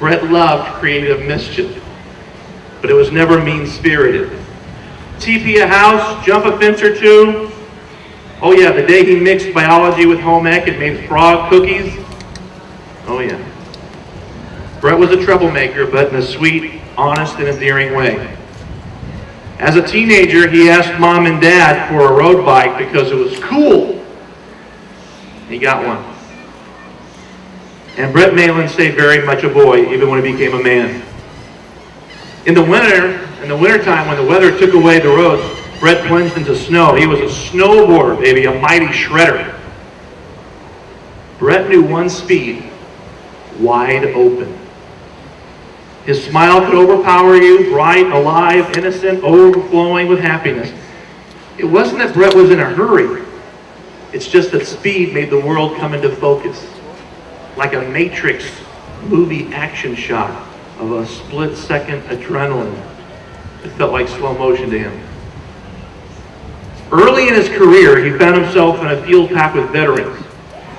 Brett loved creative mischief, but it was never mean-spirited. TP a house, jump a fence or two. Oh yeah, the day he mixed biology with home ec and made frog cookies. Oh yeah. Brett was a troublemaker, but in a sweet, honest, and endearing way. As a teenager, he asked mom and dad for a road bike because it was cool. He got one. And Brett Nalen stayed very much a boy, even when he became a man. In the wintertime, when the weather took away the roads, Brett plunged into snow. He was a snowboarder, baby, a mighty shredder. Brett knew one speed, wide open. His smile could overpower you, bright, alive, innocent, overflowing with happiness. It wasn't that Brett was in a hurry. It's just that speed made the world come into focus. Like a Matrix movie action shot of a split-second adrenaline. It felt like slow motion to him. Early in his career, he found himself in a field pack with veterans,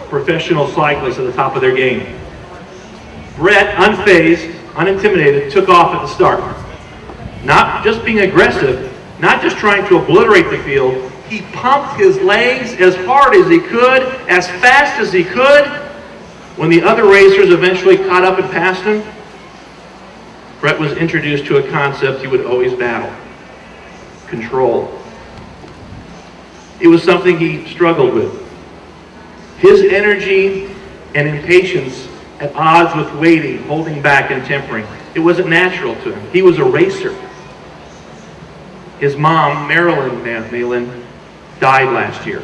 professional cyclists at the top of their game. Brett, unfazed, unintimidated, took off at the start. Not just being aggressive, not just trying to obliterate the field, he pumped his legs as hard as he could, as fast as he could. When the other racers eventually caught up and passed him, Brett was introduced to a concept he would always battle: control. It was something he struggled with. His energy and impatience at odds with waiting, holding back, and tempering. It wasn't natural to him. He was a racer. His mom, Marilyn Nalen, died last year.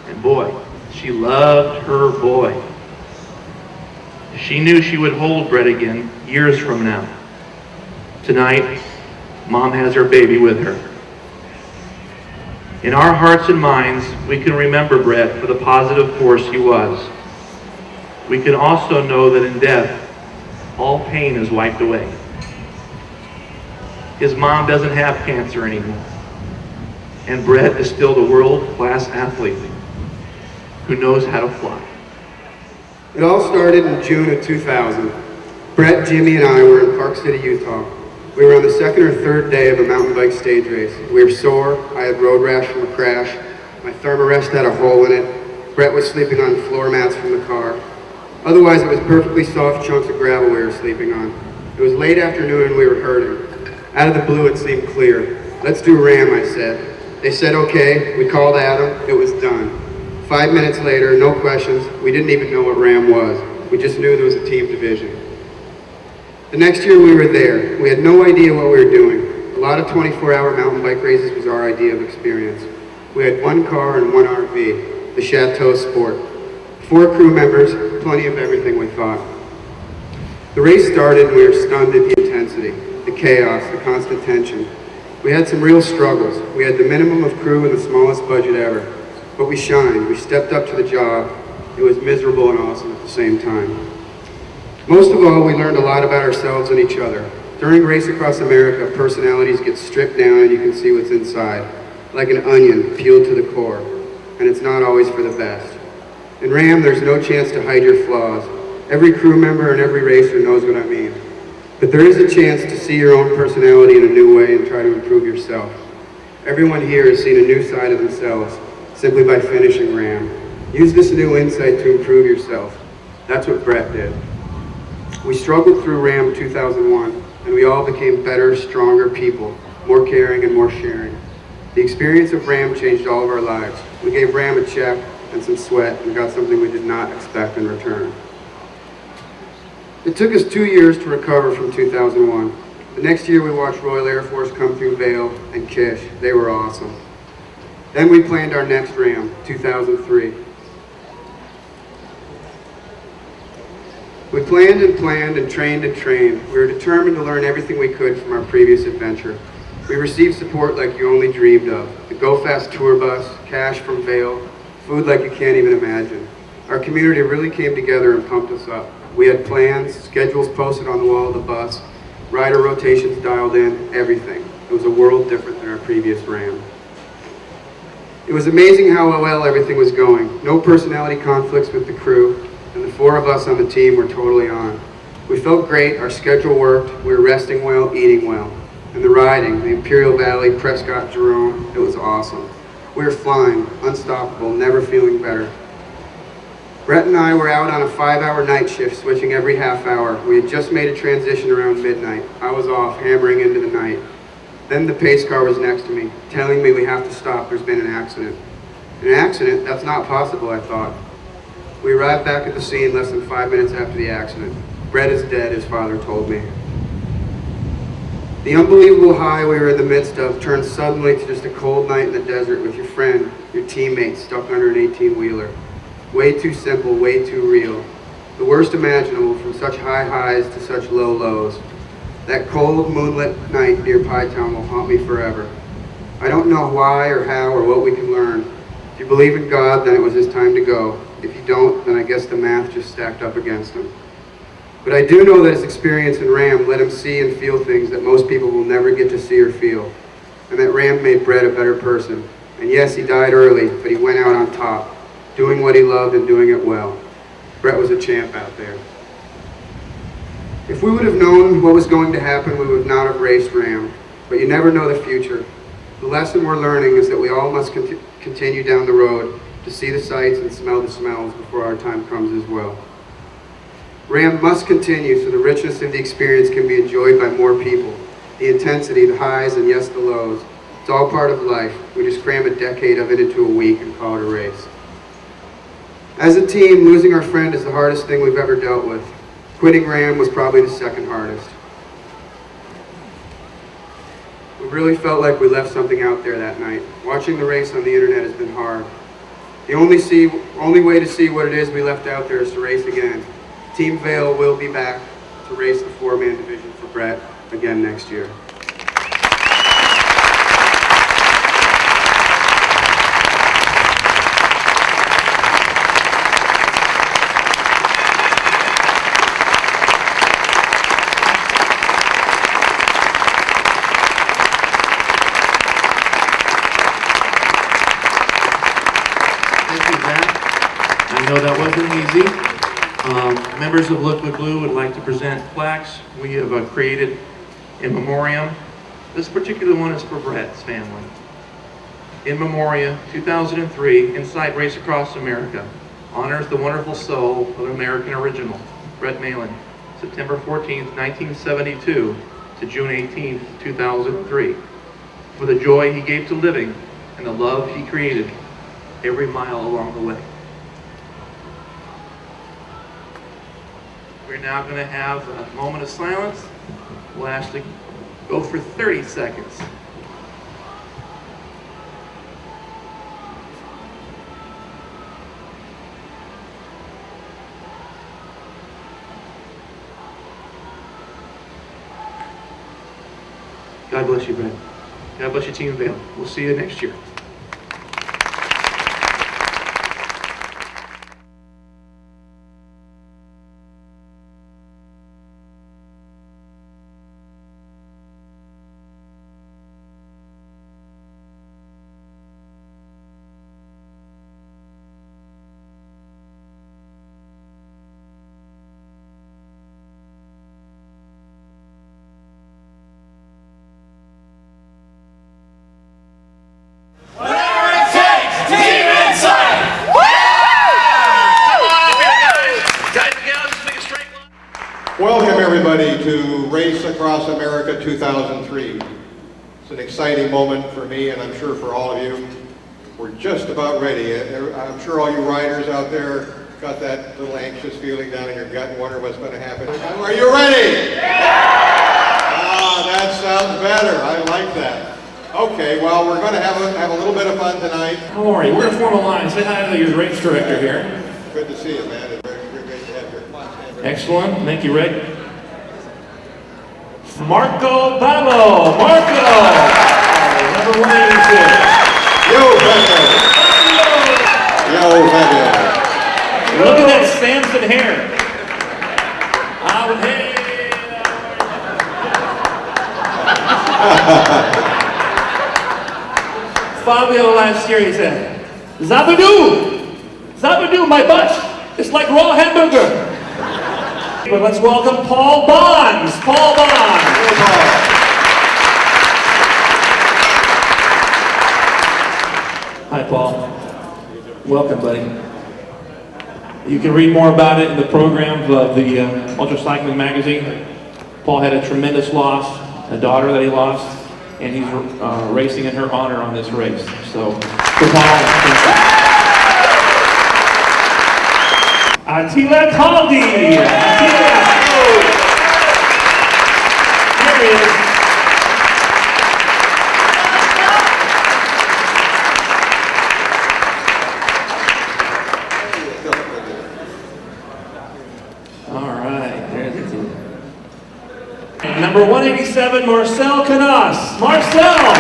And boy, she loved her boy. She knew she would hold Brett again years from now. Tonight, Mom has her baby with her. In our hearts and minds, we can remember Brett for the positive force he was. we can also know that in death, all pain is wiped away. His mom doesn't have cancer anymore. And Brett is still the world-class athlete who knows how to fly. It all started in June of 2000. Brett, Jimmy, and I were in Park City, Utah. We were on the second or third day of a mountain bike stage race. We were sore. I had road rash from a crash. My thermarest had a hole in it. Brett was sleeping on floor mats from the car. Otherwise, it was perfectly soft chunks of gravel we were sleeping on. It was late afternoon and we were hurting. Out of the blue, it seemed clear. Let's do Raam, I said. They said okay. We called Adam. It was done. 5 minutes later, no questions. We didn't even know what Raam was. We just knew there was a team division. The next year we were there. We had no idea what we were doing. A lot of 24-hour mountain bike races was our idea of experience. We had one car and one RV, the Chateau Sport. 4 crew members, plenty of everything we thought. The race started and we were stunned at the intensity, the chaos, the constant tension. We had some real struggles. We had the minimum of crew and the smallest budget ever. But we shined. We stepped up to the job. It was miserable and awesome at the same time. Most of all, we learned a lot about ourselves and each other. During Race Across America, personalities get stripped down and you can see what's inside, like an onion peeled to the core, and it's not always for the best. In Raam, there's no chance to hide your flaws. Every crew member and every racer knows what I mean. But there is a chance to see your own personality in a new way and try to improve yourself. Everyone here has seen a new side of themselves simply by finishing Raam. Use this new insight to improve yourself. That's what Brett did. We struggled through Raam 2001, and we all became better, stronger people, more caring and more sharing. The experience of Raam changed all of our lives. We gave Raam a check and some sweat and got something we did not expect in return. It took us 2 years to recover from 2001. The next year we watched Royal Air Force come through Vail and Kish. They were awesome. Then we planned our next Raam, 2003. We planned and planned and trained and trained. We were determined to learn everything we could from our previous adventure. We received support like you only dreamed of. The Go Fast tour bus, cash from Vail, food like you can't even imagine. Our community really came together and pumped us up. We had plans, schedules posted on the wall of the bus, rider rotations dialed in, everything. It was a world different than our previous Raam. It was amazing how well everything was going. No personality conflicts with the crew, and the 4 of us on the team were totally on. We felt great, our schedule worked, we were resting well, eating well. And the riding, the Imperial Valley, Prescott, Jerome, it was awesome. We were flying, unstoppable, never feeling better. Brett and I were out on a 5-hour night shift, switching every half hour. We had just made a transition around midnight. I was off, hammering into the night. Then the pace car was next to me, telling me we have to stop, there's been an accident. An accident? That's not possible, I thought. We arrived back at the scene less than 5 minutes after the accident. Brett is dead, his father told me. The unbelievable high we were in the midst of turned suddenly to just a cold night in the desert with your friend, your teammate stuck under an 18-wheeler. Way too simple, way too real. The worst imaginable, from such high highs to such low lows. That cold, moonlit night near Pie Town will haunt me forever. I don't know why or how or what we can learn. If you believe in God, then it was his time to go. If you don't, then I guess the math just stacked up against him. But I do know that his experience in Raam let him see and feel things that most people will never get to see or feel. And that Raam made Brett a better person. And yes, he died early, but he went out on top, doing what he loved and doing it well. Brett was a champ out there. If we would have known what was going to happen, we would not have raced Raam. But you never know the future. The lesson we're learning is that we all must continue down the road to see the sights and smell the smells before our time comes as well. Raam must continue so the richness of the experience can be enjoyed by more people. The intensity, the highs, and yes, the lows. It's all part of life. We just cram a decade of it into a week and call it a race. As a team, losing our friend is the hardest thing we've ever dealt with. Quitting Raam was probably the second hardest. We really felt like we left something out there that night. Watching the race on the internet has been hard. The only way to see what it is we left out there is to race again. Team Vail will be back to race the 4-man division for Brett again next year. I know that wasn't easy. Members of Liquid Blue would like to present plaques we have created in memoriam. This particular one is for Brett's family. In Memoriam 2003 Insight Race Across America honors the wonderful soul of an American original, Brett Malin, September 14th, 1972 to June 18th, 2003, for the joy he gave to living and the love he created every mile along the way. We're now going to have a moment of silence. We'll actually go for 30 seconds. God bless you, Brett. God bless you, Team Vail. We'll see you next year. Welcome everybody to Race Across America 2003. It's an exciting moment for me and I'm sure for all of you. We're just about ready. I'm sure all you riders out there got that little anxious feeling down in your gut and wonder what's going to happen. Are you ready? Ah, that sounds better. I like that. Okay, well, we're going to have a little bit of fun tonight. How are you? We're going to form a line. Say hi to your race director here. Good to see you, man. It's very great to have you. Excellent. Thank you, Rick. Marco Babo. Marco! Number 186. Yo, Fabio. Yo, Fabio. Look at that Samson hair. Hey. Fabio last year, he said, Zabadoo! Zabadoo, my butt! It's like raw hamburger. But let's welcome Paul Bonds. Paul Bonds. Hi, Paul. Welcome, buddy. You can read more about it in the program of the Ultra Cycling Magazine. Paul had a tremendous loss, a daughter that he lost, and he's racing in her honor on this race. So, for Paul, Attila Taldi. Attila. There he is. All right, there's the team. Number 187, Marcel Canas. Marcel!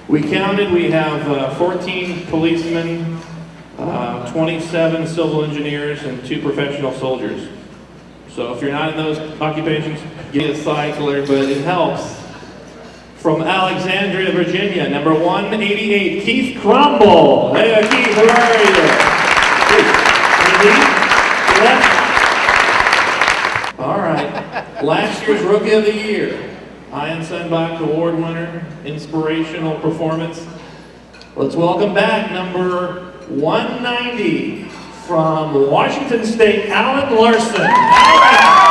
We counted, we have 14 policemen, 27 civil engineers, and 2 professional soldiers. So if you're not in those occupations, get a cycler, but it helps. From Alexandria, Virginia, number 188, Keith Crumble. Hey, Keith, how are you? All right. Last year's Rookie of the Year. Ian Sunbach Award winner, inspirational performance. Let's welcome back number 190 from Washington State, Alan Larson. Alan.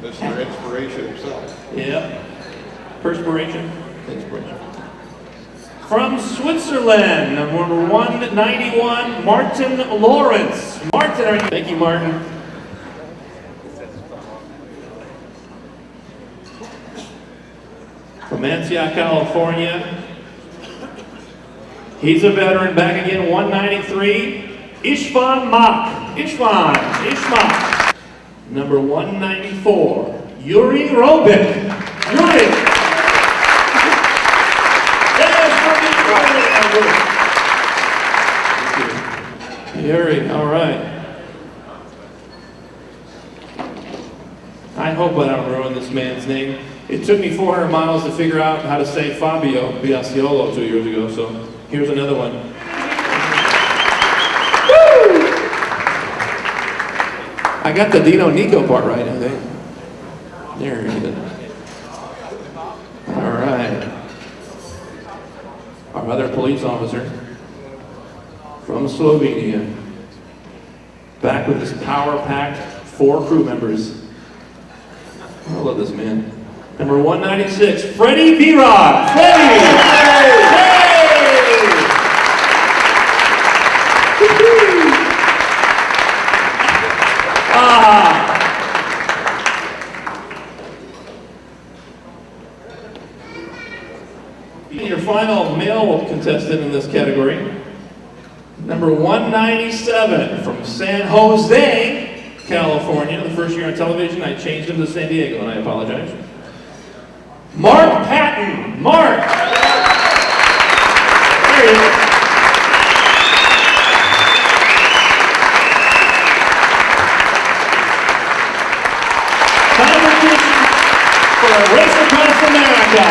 Mr. Inspiration himself. Yep. Perspiration, inspiration. From Switzerland, number 191, Martin Lawrence. Martin, are you? Thank you, Martin. From Antioch, California. He's a veteran, back again, 193, Ishvan Mak. Ishvan. Number 194, Yuri Robik. Yuri. There's from Israel. hope I don't ruin this man's name. It took me 400 miles to figure out how to say Fabio Biasiolo 2 years ago, so here's another one. Woo! I got the Dino Nico part right, I think. There it is. All right. Our other police officer from Slovenia, back with his power-packed 4 crew members. I love this man. Number 196, Freddie V-Rock. Freddie! Your final male contestant in this category, number 197 from San Jose, California. The first year on television, I changed him to San Diego, and I apologize. Mark Patton. Mark. There he is. Competition for a race across America.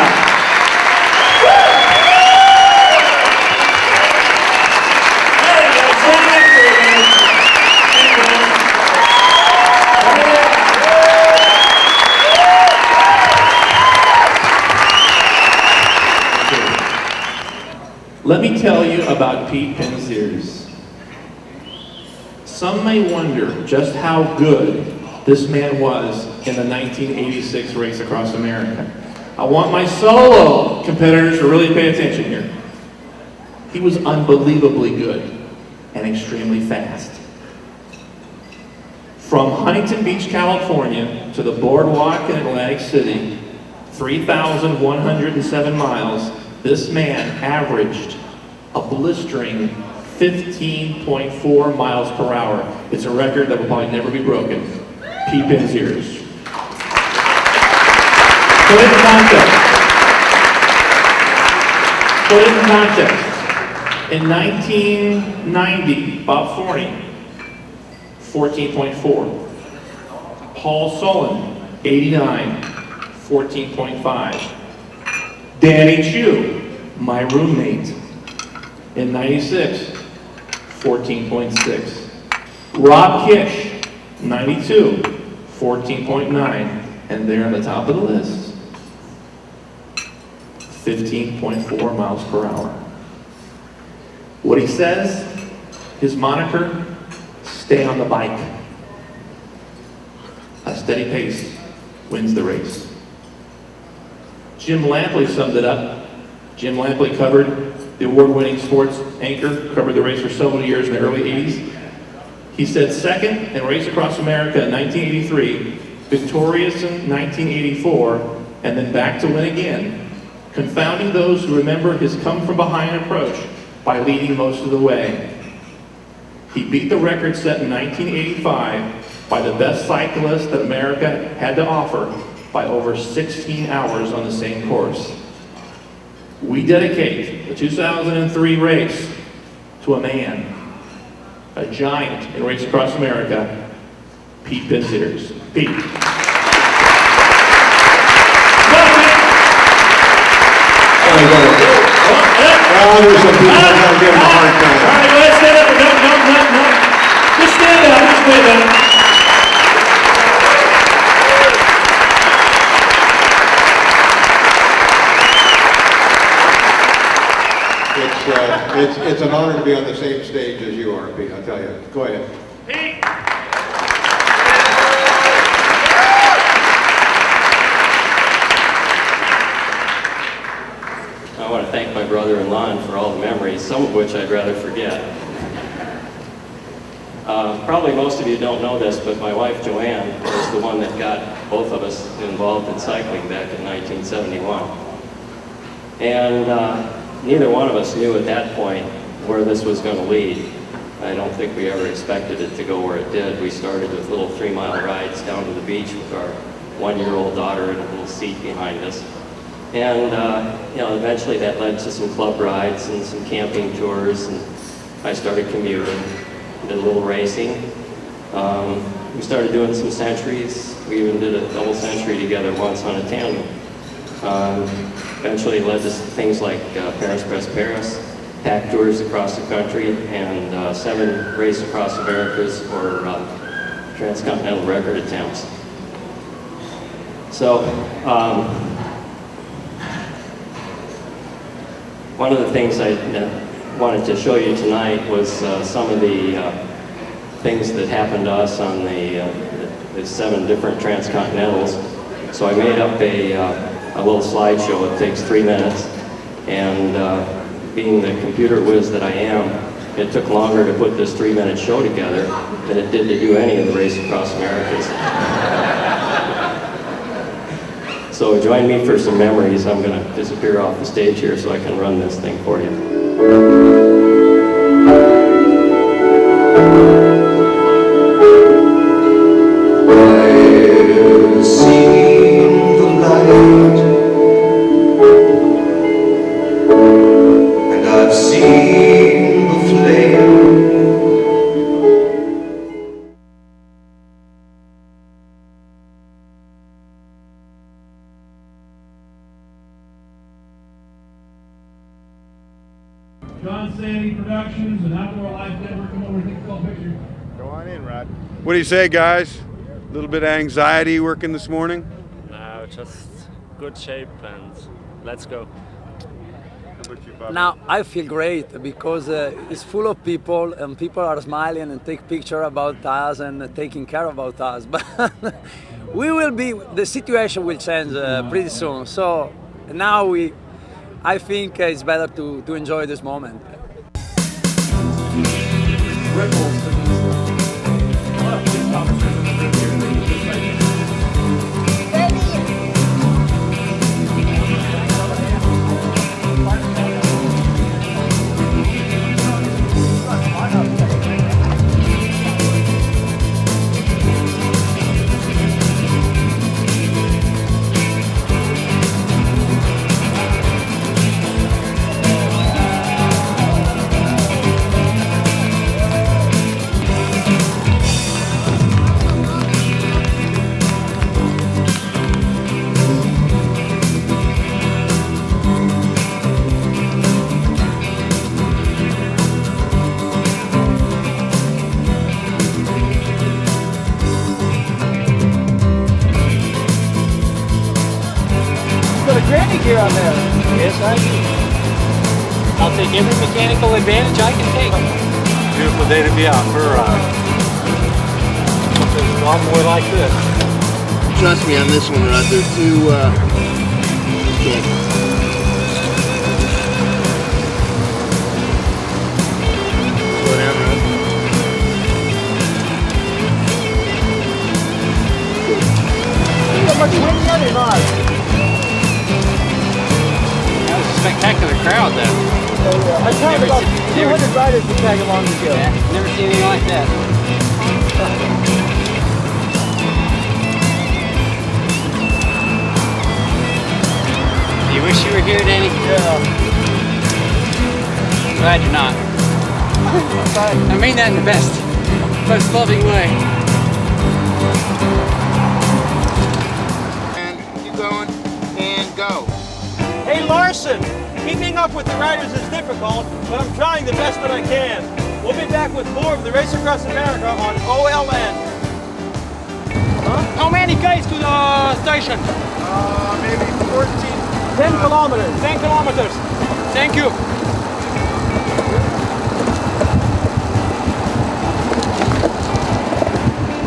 Let me tell you about Pete Penziers. Some may wonder just how good this man was in the 1986 race across America. I want my solo competitors to really pay attention here. He was unbelievably good and extremely fast. From Huntington Beach, California to the boardwalk in Atlantic City, 3,107 miles, this man averaged a blistering 15.4 miles per hour. It's a record that will probably never be broken. Pete Penziers. Put it in context. Put it in context. In 1990, Bob Forney, 14.4. Paul Sullen, 89, 14.5. Danny Chu, my roommate, in 96, 14.6. Rob Kish, 92, 14.9. And there on the top of the list, 15.4 miles per hour. What he says, his moniker, stay on the bike. A steady pace wins the race. Jim Lampley summed it up. Jim Lampley covered the award-winning sports anchor, covered the race for several years in the early 80s. He said second in Race Across America in 1983, victorious in 1984, and then back to win again, confounding those who remember his come-from-behind approach by leading most of the way. He beat the record set in 1985 by the best cyclist that America had to offer by over 16 hours on the same course. We dedicate the 2003 race to a man, a giant in Race Across America, Pete Penziers. Pete. There's some people that don't give him a hard time. All right, let's stand up. No. Just stand up. Just stand up. It's an honor to be on the same stage as you are, Pete, I'll tell you. Go ahead. Pete. I want to thank my brother-in-law for all the memories, some of which I'd rather forget. Probably most of you don't know this, but my wife Joanne was the one that got both of us involved in cycling back in 1971. And neither one of us knew at that point where this was going to lead. I don't think we ever expected it to go where it did. We started with little 3-mile rides down to the beach with our 1-year-old daughter in a little seat behind us. And eventually that led to some club rides and some camping tours, and I started commuting, did a little racing, We started doing some centuries. We even did a double century together once on a tandem. Eventually led to things like Paris Press Paris, pack tours across the country, and 7 Race Across Americas or transcontinental record attempts. So, one of the things I wanted to show you tonight was some of the things that happened to us on the 7 different transcontinentals. So I made up a little slideshow. It takes 3 minutes, and being the computer whiz that I am, it took longer to put this 3-minute show together than it did to do any of the Race Across Americas. So join me for some memories. I'm going to disappear off the stage here so I can run this thing for you. John Sandy Productions and Outdoor Life Denver, come over and take a couple pictures. Go on in, Rod. What do you say, guys? A little bit of anxiety working this morning? No, just good shape and let's go. Now I feel great because it's full of people and people are smiling and take pictures about us and taking care about us. But the situation will change pretty soon. So now I think it's better to enjoy this moment. Mechanic here on there. Yes, I do. I'll take every mechanical advantage I can take. Beautiful day to be out for a ride. There's a lot more like this. Trust me on this one, Rod. There's two mechanics. Slow down, Rod. How much wind yet or not? Spectacular crowd though. I counted about 200 riders to tag along with you. Yeah, never seen anything like that. You wish you were here, Danny? Yeah. Glad you're not. I mean that in the most loving way. And keep going and go. Hey Larson, keeping up with the riders is difficult, but I'm trying the best that I can. We'll be back with more of the Race Across America on OLN. How many guys to the station? Maybe 14. 10 kilometers. 10 kilometers. Thank you.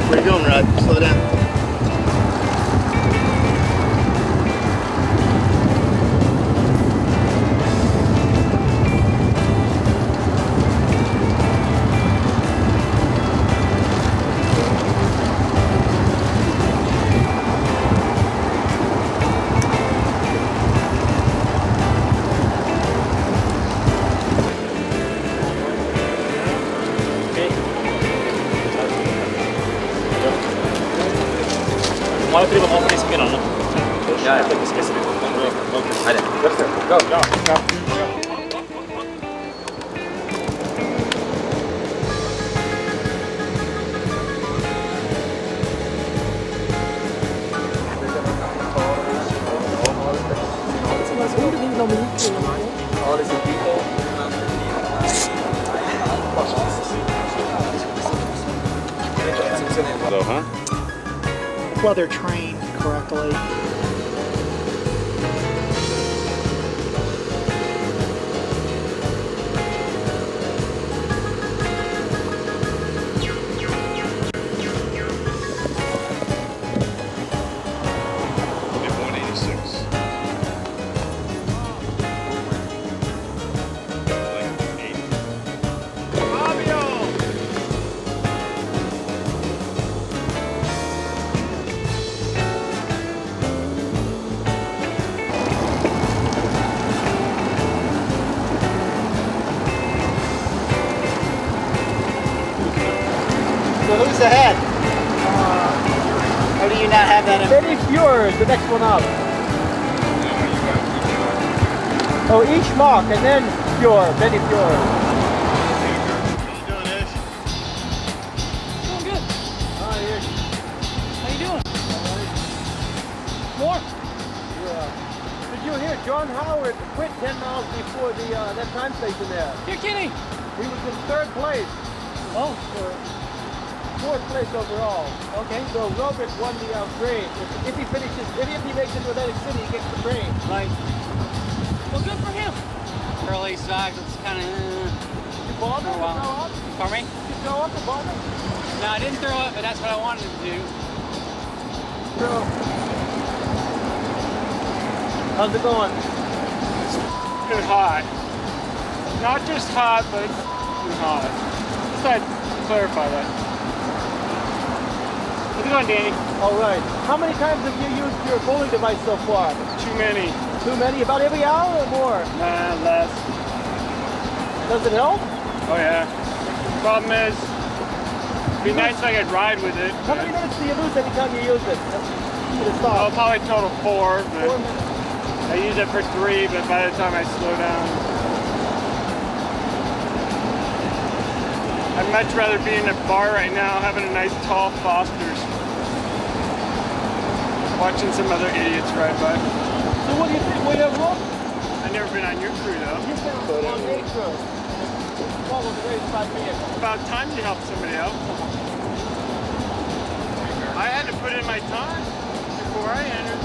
Where you going, Rod? Slow down. Mora prima mão pra esse final, não? Já é. Tem que esquecer. Olha. Go, go, go. all these people. Though, huh? Well, they're trained correctly. So who's ahead? How do you not have that in? Benny Fjord, the next one up. Oh, each mark, and then Fjord, Benny Fjord. Doing good. How you doing? More? Yeah. Did you hear John Howard quit 10 miles before the that time station there? You're kidding. He was in 3rd place. Oh. For 4th place overall. Okay. So Robert won the train. If he finishes, if he makes it to Atlantic City, he gets the train. Right. Well, good for him. Early stocks, it's kind of. You bought it? Throw up? Pardon me? You throw up the ball? No, I didn't throw it, but that's what I wanted to do. So, how's it going? It's hot. Not just hot, but hot. Just thought I'd clarify that. How's it going, Danny? All right. How many times have you used your bowling device so far? Too many. Too many? About every hour or more? Nah, less. Does it help? Oh yeah. Problem is, it'd be nice if I could ride with it. How many minutes do you lose every time you use it? Oh, probably total 4, but I use it for 3, but by the time I slow down, I'd much rather be in a bar right now having a nice tall Foster's, watching some other idiots ride by. So what do you think? Will you have rope? I've never been on your crew though. You've been on your crew. Follow the race 5 minutes. About time you help somebody out. I had to put in my time before I entered.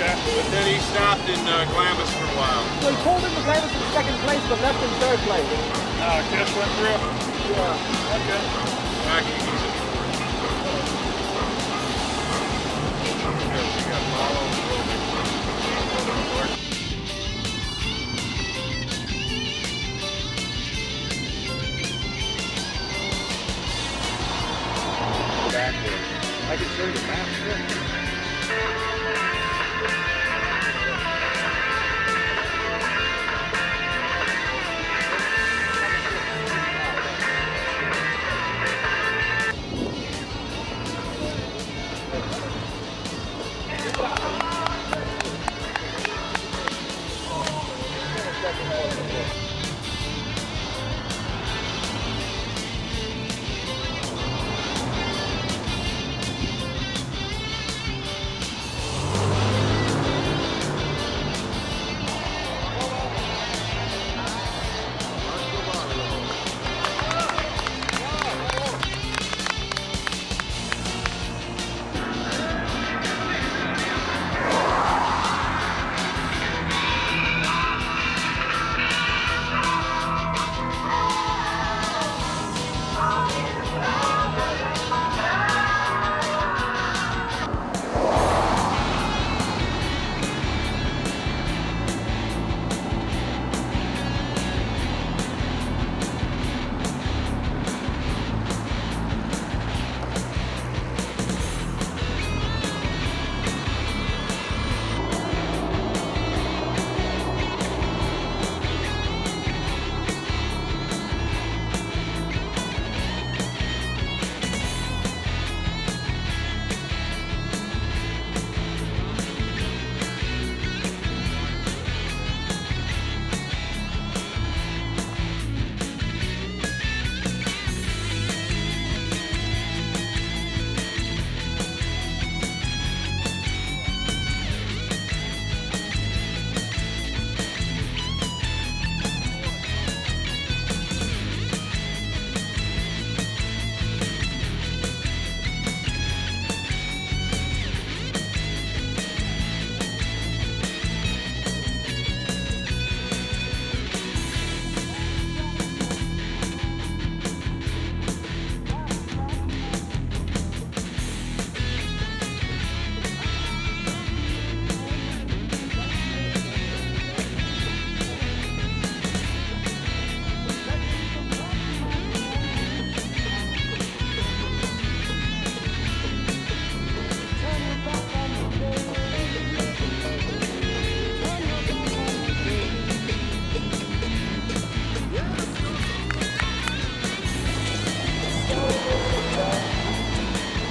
Okay. But then he stopped in Glamis for a while. So he pulled into Glamis in second place, but left in third place. Kiss went through? Yeah. Okay. Back easy. You got follow. I can show you the map.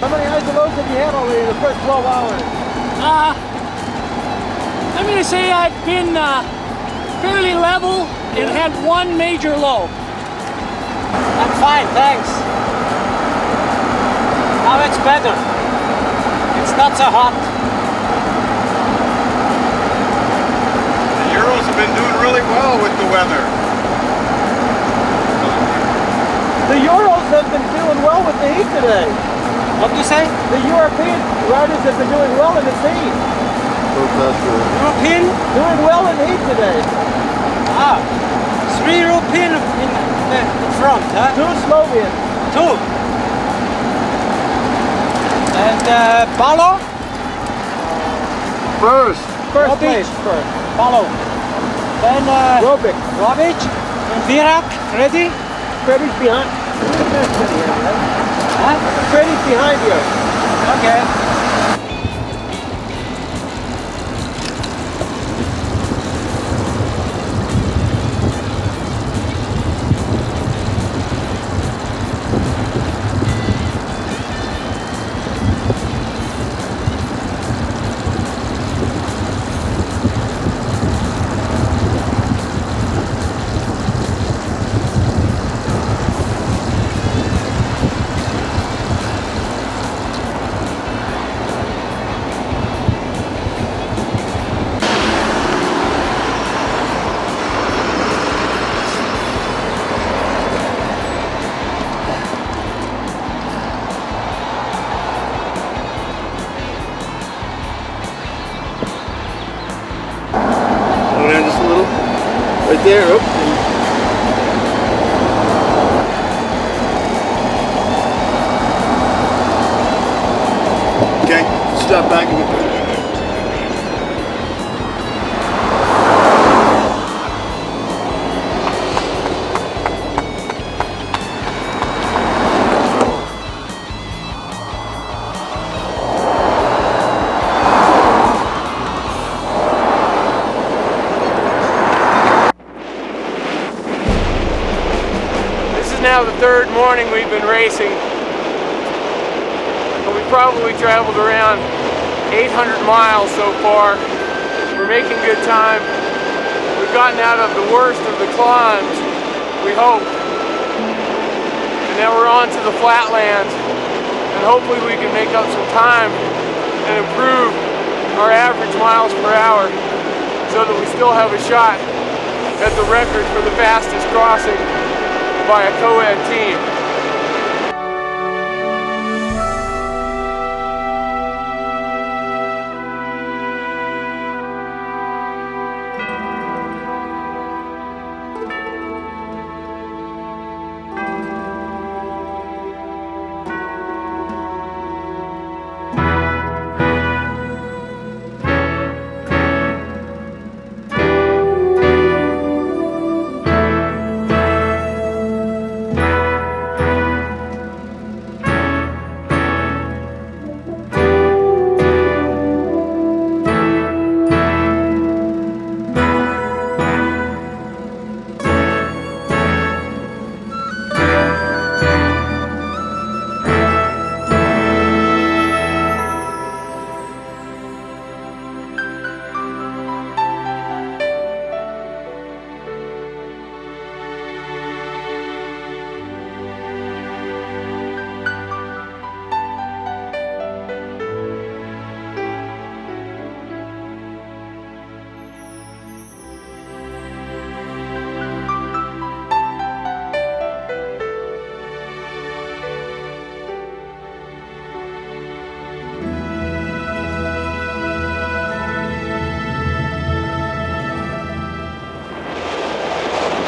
How many highs and lows have you had already in the first 12 hours? I'm going to say I've been fairly level and had one major low. I'm fine, thanks. Now it's better. It's not so hot. The Euros have been doing really well with the weather. The Euros have been doing well with the heat today. What do you say? The European riders have been doing well in the heat. European? Doing well in the heat today. Ah, 3 European in front, huh? 2 Slovian. 2. And Paulo? First place. First. Paulo. Then Robic. And Virak, Freddy? Freddy's behind. Huh? Freddy's behind you. Okay. right there. Oops. Okay, stop back and get. Now the third morning we've been racing, and we probably traveled around 800 miles so far. We're making good time. We've gotten out of the worst of the climbs, we hope, and now we're on to the flatlands, and hopefully we can make up some time and improve our average miles per hour so that we still have a shot at the record for the fastest crossing by a co-ed team.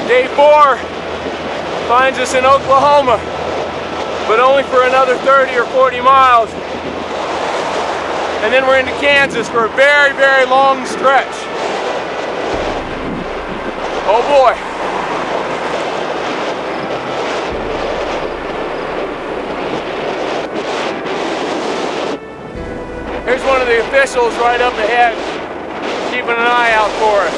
Day 4 finds us in Oklahoma, but only for another 30 or 40 miles. And then we're into Kansas for a very, very long stretch. Oh boy. Here's one of the officials right up ahead, keeping an eye out for us.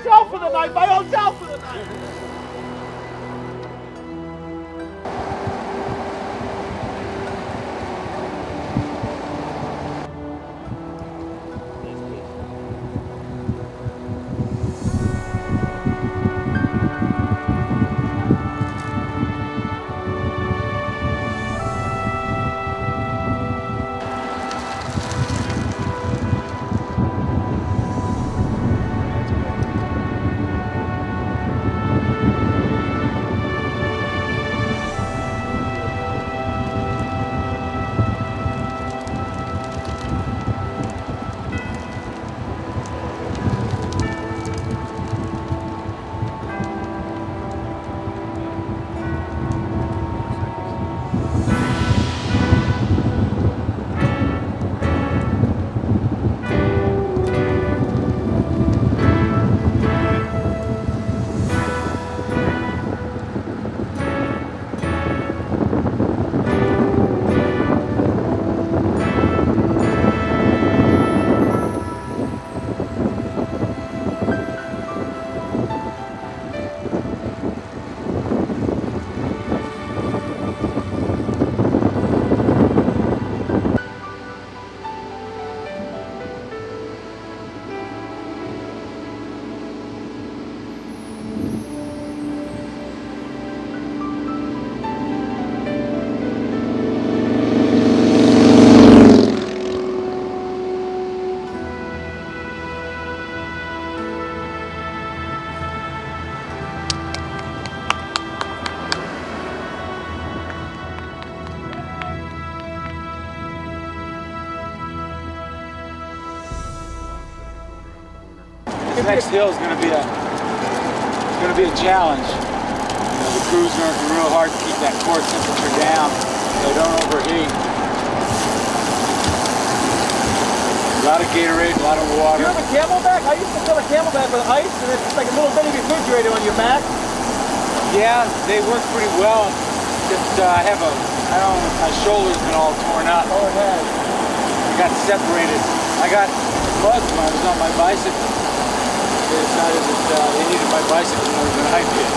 hotel for the night. My hotel for the night. This next hill is going to be a challenge. The crew's working real hard to keep that core temperature down so they don't overheat. A lot of Gatorade, a lot of water. Do you have a Camelback? I used to fill a Camelback with ice, and it's like a little bitty refrigerator on your back. Yeah, they work pretty well. Just I don't know, my shoulder's been all torn up. Oh, it has. I got separated. I got bugs when I was on my bicycle. They decided that they needed my bicycle more than I did.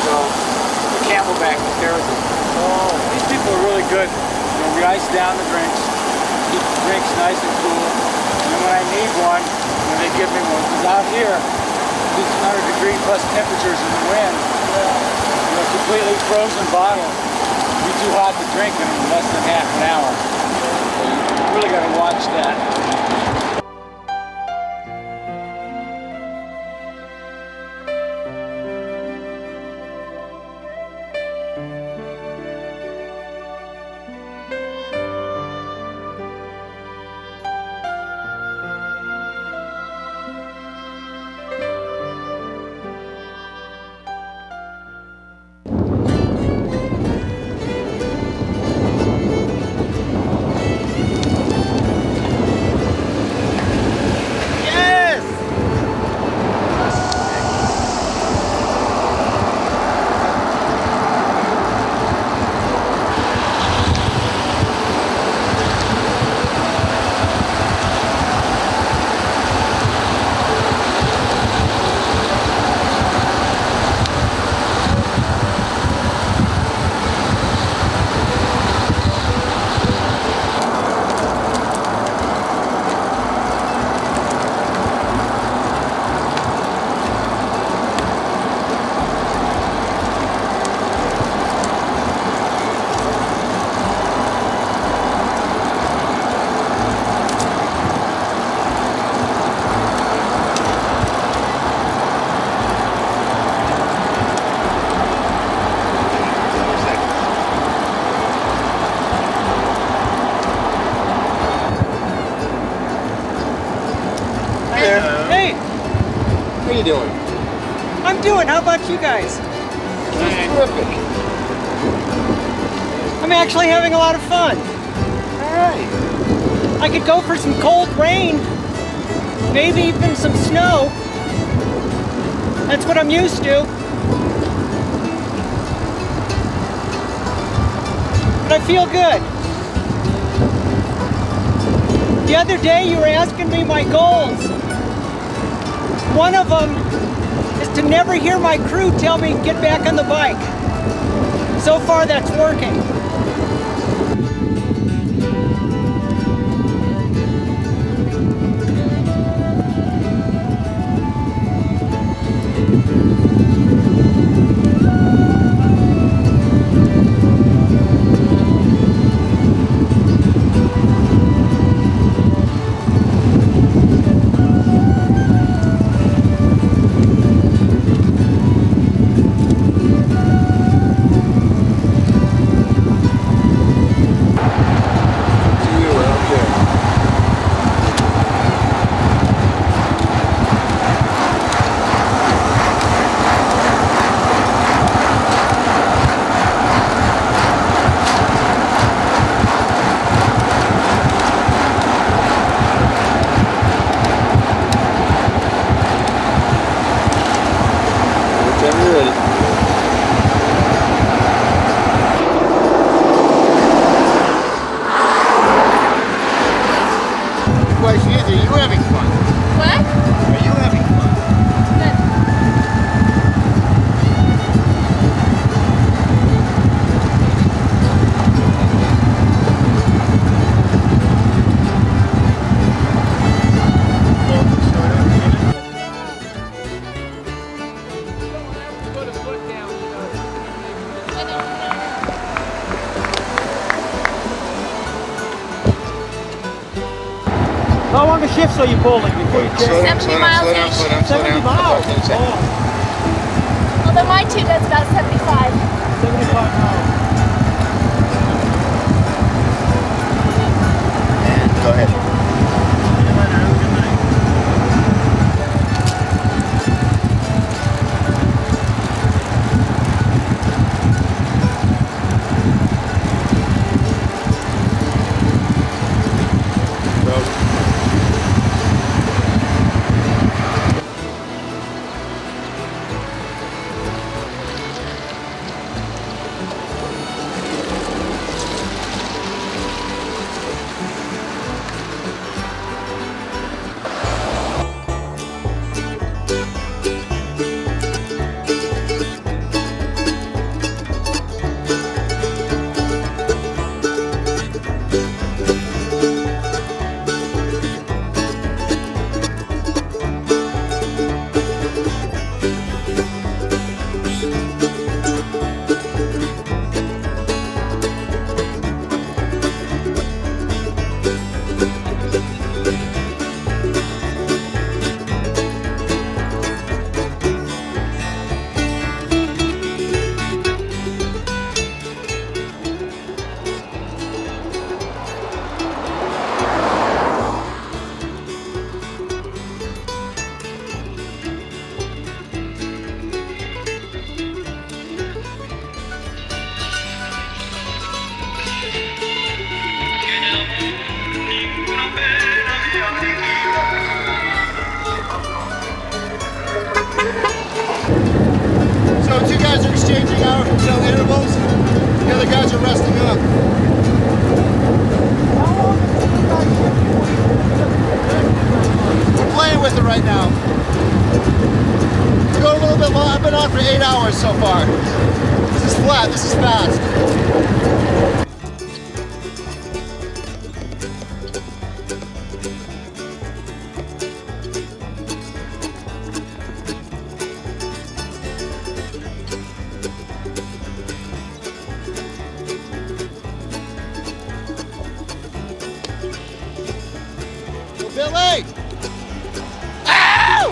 So the Camelback was terrible. Oh, these people are really good. We ice down the drinks, keep the drinks nice and cool. And then when I need one, when they give me one, because out here, these 100-degree plus temperatures in the wind, completely frozen bottle, it'd be too hot to drink in less than half an hour. So you really got to watch that. How you doing? I'm doing. How about you guys? Terrific. I'm actually having a lot of fun. All right. I could go for some cold rain, maybe even some snow. That's what I'm used to. But I feel good. The other day you were asking me my goals. One of them is to never hear my crew tell me get back on the bike. So far that's working. Question is, are you having fun? What? Are you having fun? How long a shift are you pulling before you change? 70 miles each. 70 miles? Although my two does about 75. 75 miles. And go ahead. So two guys are exchanging intervals, the other guys are resting up. We're playing with it right now. We're going a little bit long. I've been on for 8 hours so far. This is flat, this is fast. Billy! Ow!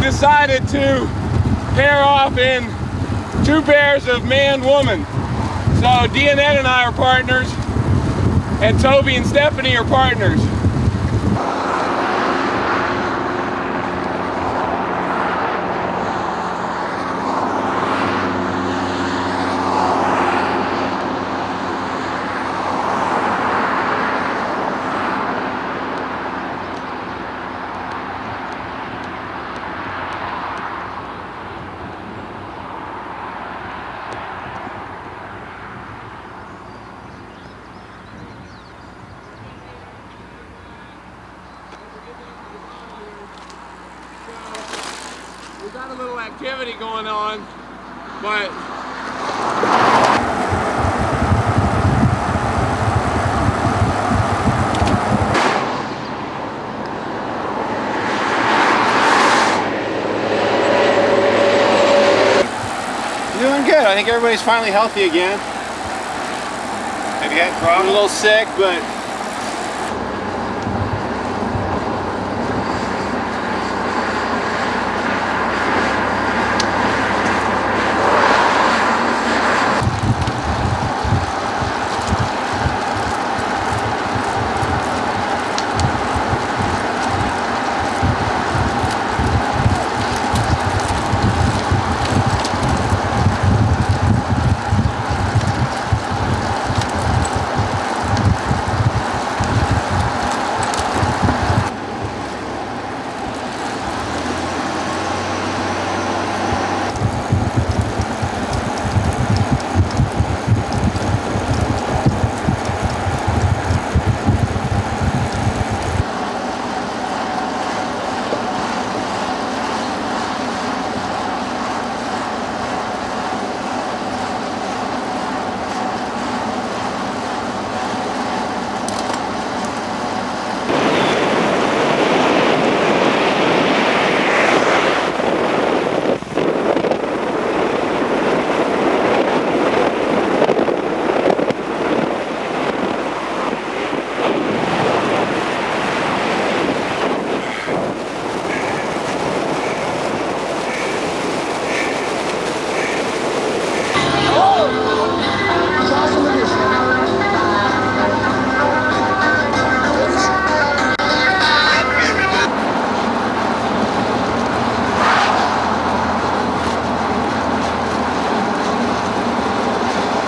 Decided to pair off in 2 pairs of man-woman. So Deanette and I are partners, and Toby and Stephanie are partners. We've got a little activity going on, but Doing good. I think everybody's finally healthy again. Have you had problems? A little sick, but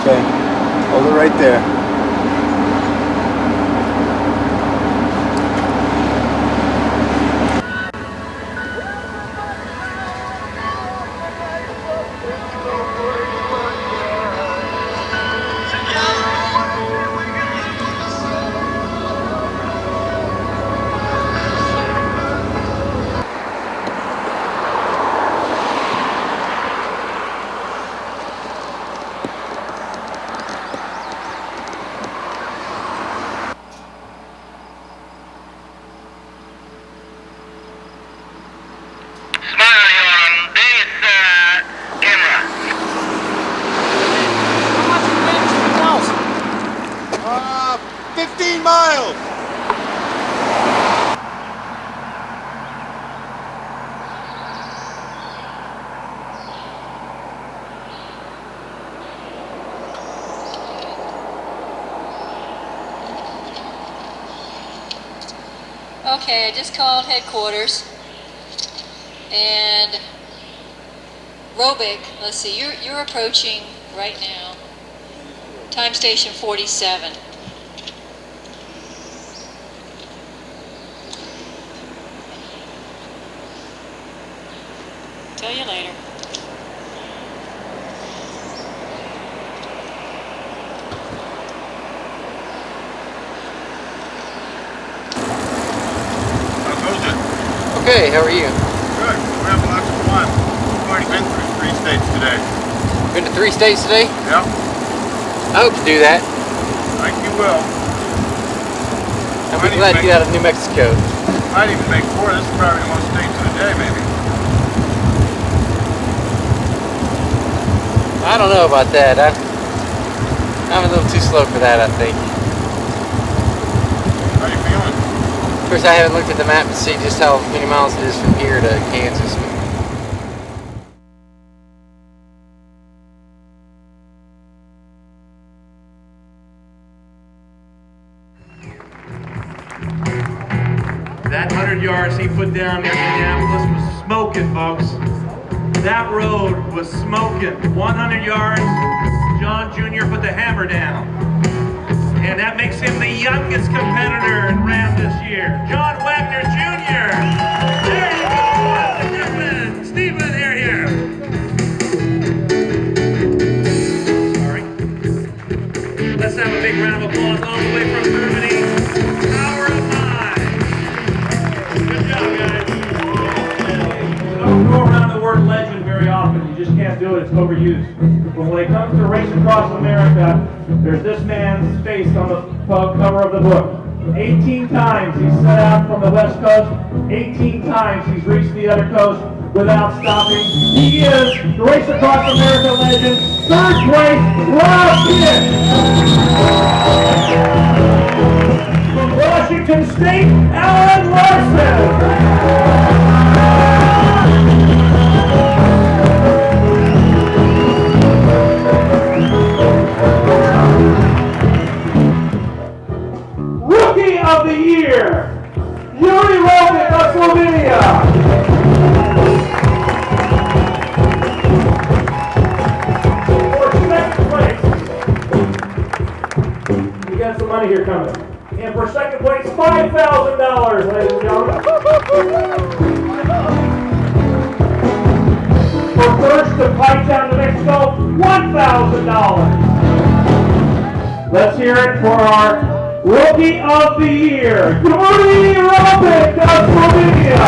Okay, hold it right there. How much 15 miles. Okay, I just called headquarters, and Robic, let's see, you're approaching right now, time station 47. Tell you later. Okay, how are you? Good. We're having lots of fun. We've already been through 3 states today. Been to 3 states today? Yep. I hope to do that. I think you will. I'm glad to get out of New Mexico. Might even make 4. This is probably the most states in a day, maybe. I don't know about that. I'm a little too slow for that, I think. How are you feeling? Of course, I haven't looked at the map to see just how many miles it is from here to Kansas. put down near Minneapolis was smoking, folks. That road was smoking. 100 yards, John Jr. put the hammer down. And that makes him the youngest competitor in Raam this year. John Wagner Jr. There you go. Stephen, here. Sorry. Let's have a big round of applause all the way from Germany. Power of Mind. Good job, guys. Don't go around the word legend very often. You just can't do it. It's overused. But when it comes to Race Across America, there's this man's face on the cover of the book. 18 times he's set out from the West Coast. 18 times he's reached the other coast without stopping. He is the Race Across America legend. Third place, Raam. From Washington State, Alan Larson. Rookie of the Year, Raam of Slovenia. For second place, we got some money here coming. And for second place, $5,000, ladies and gentlemen. For first to Pipetown, New Mexico, $1,000. Let's hear it for our Rookie of the Year, Raam of Slovenia.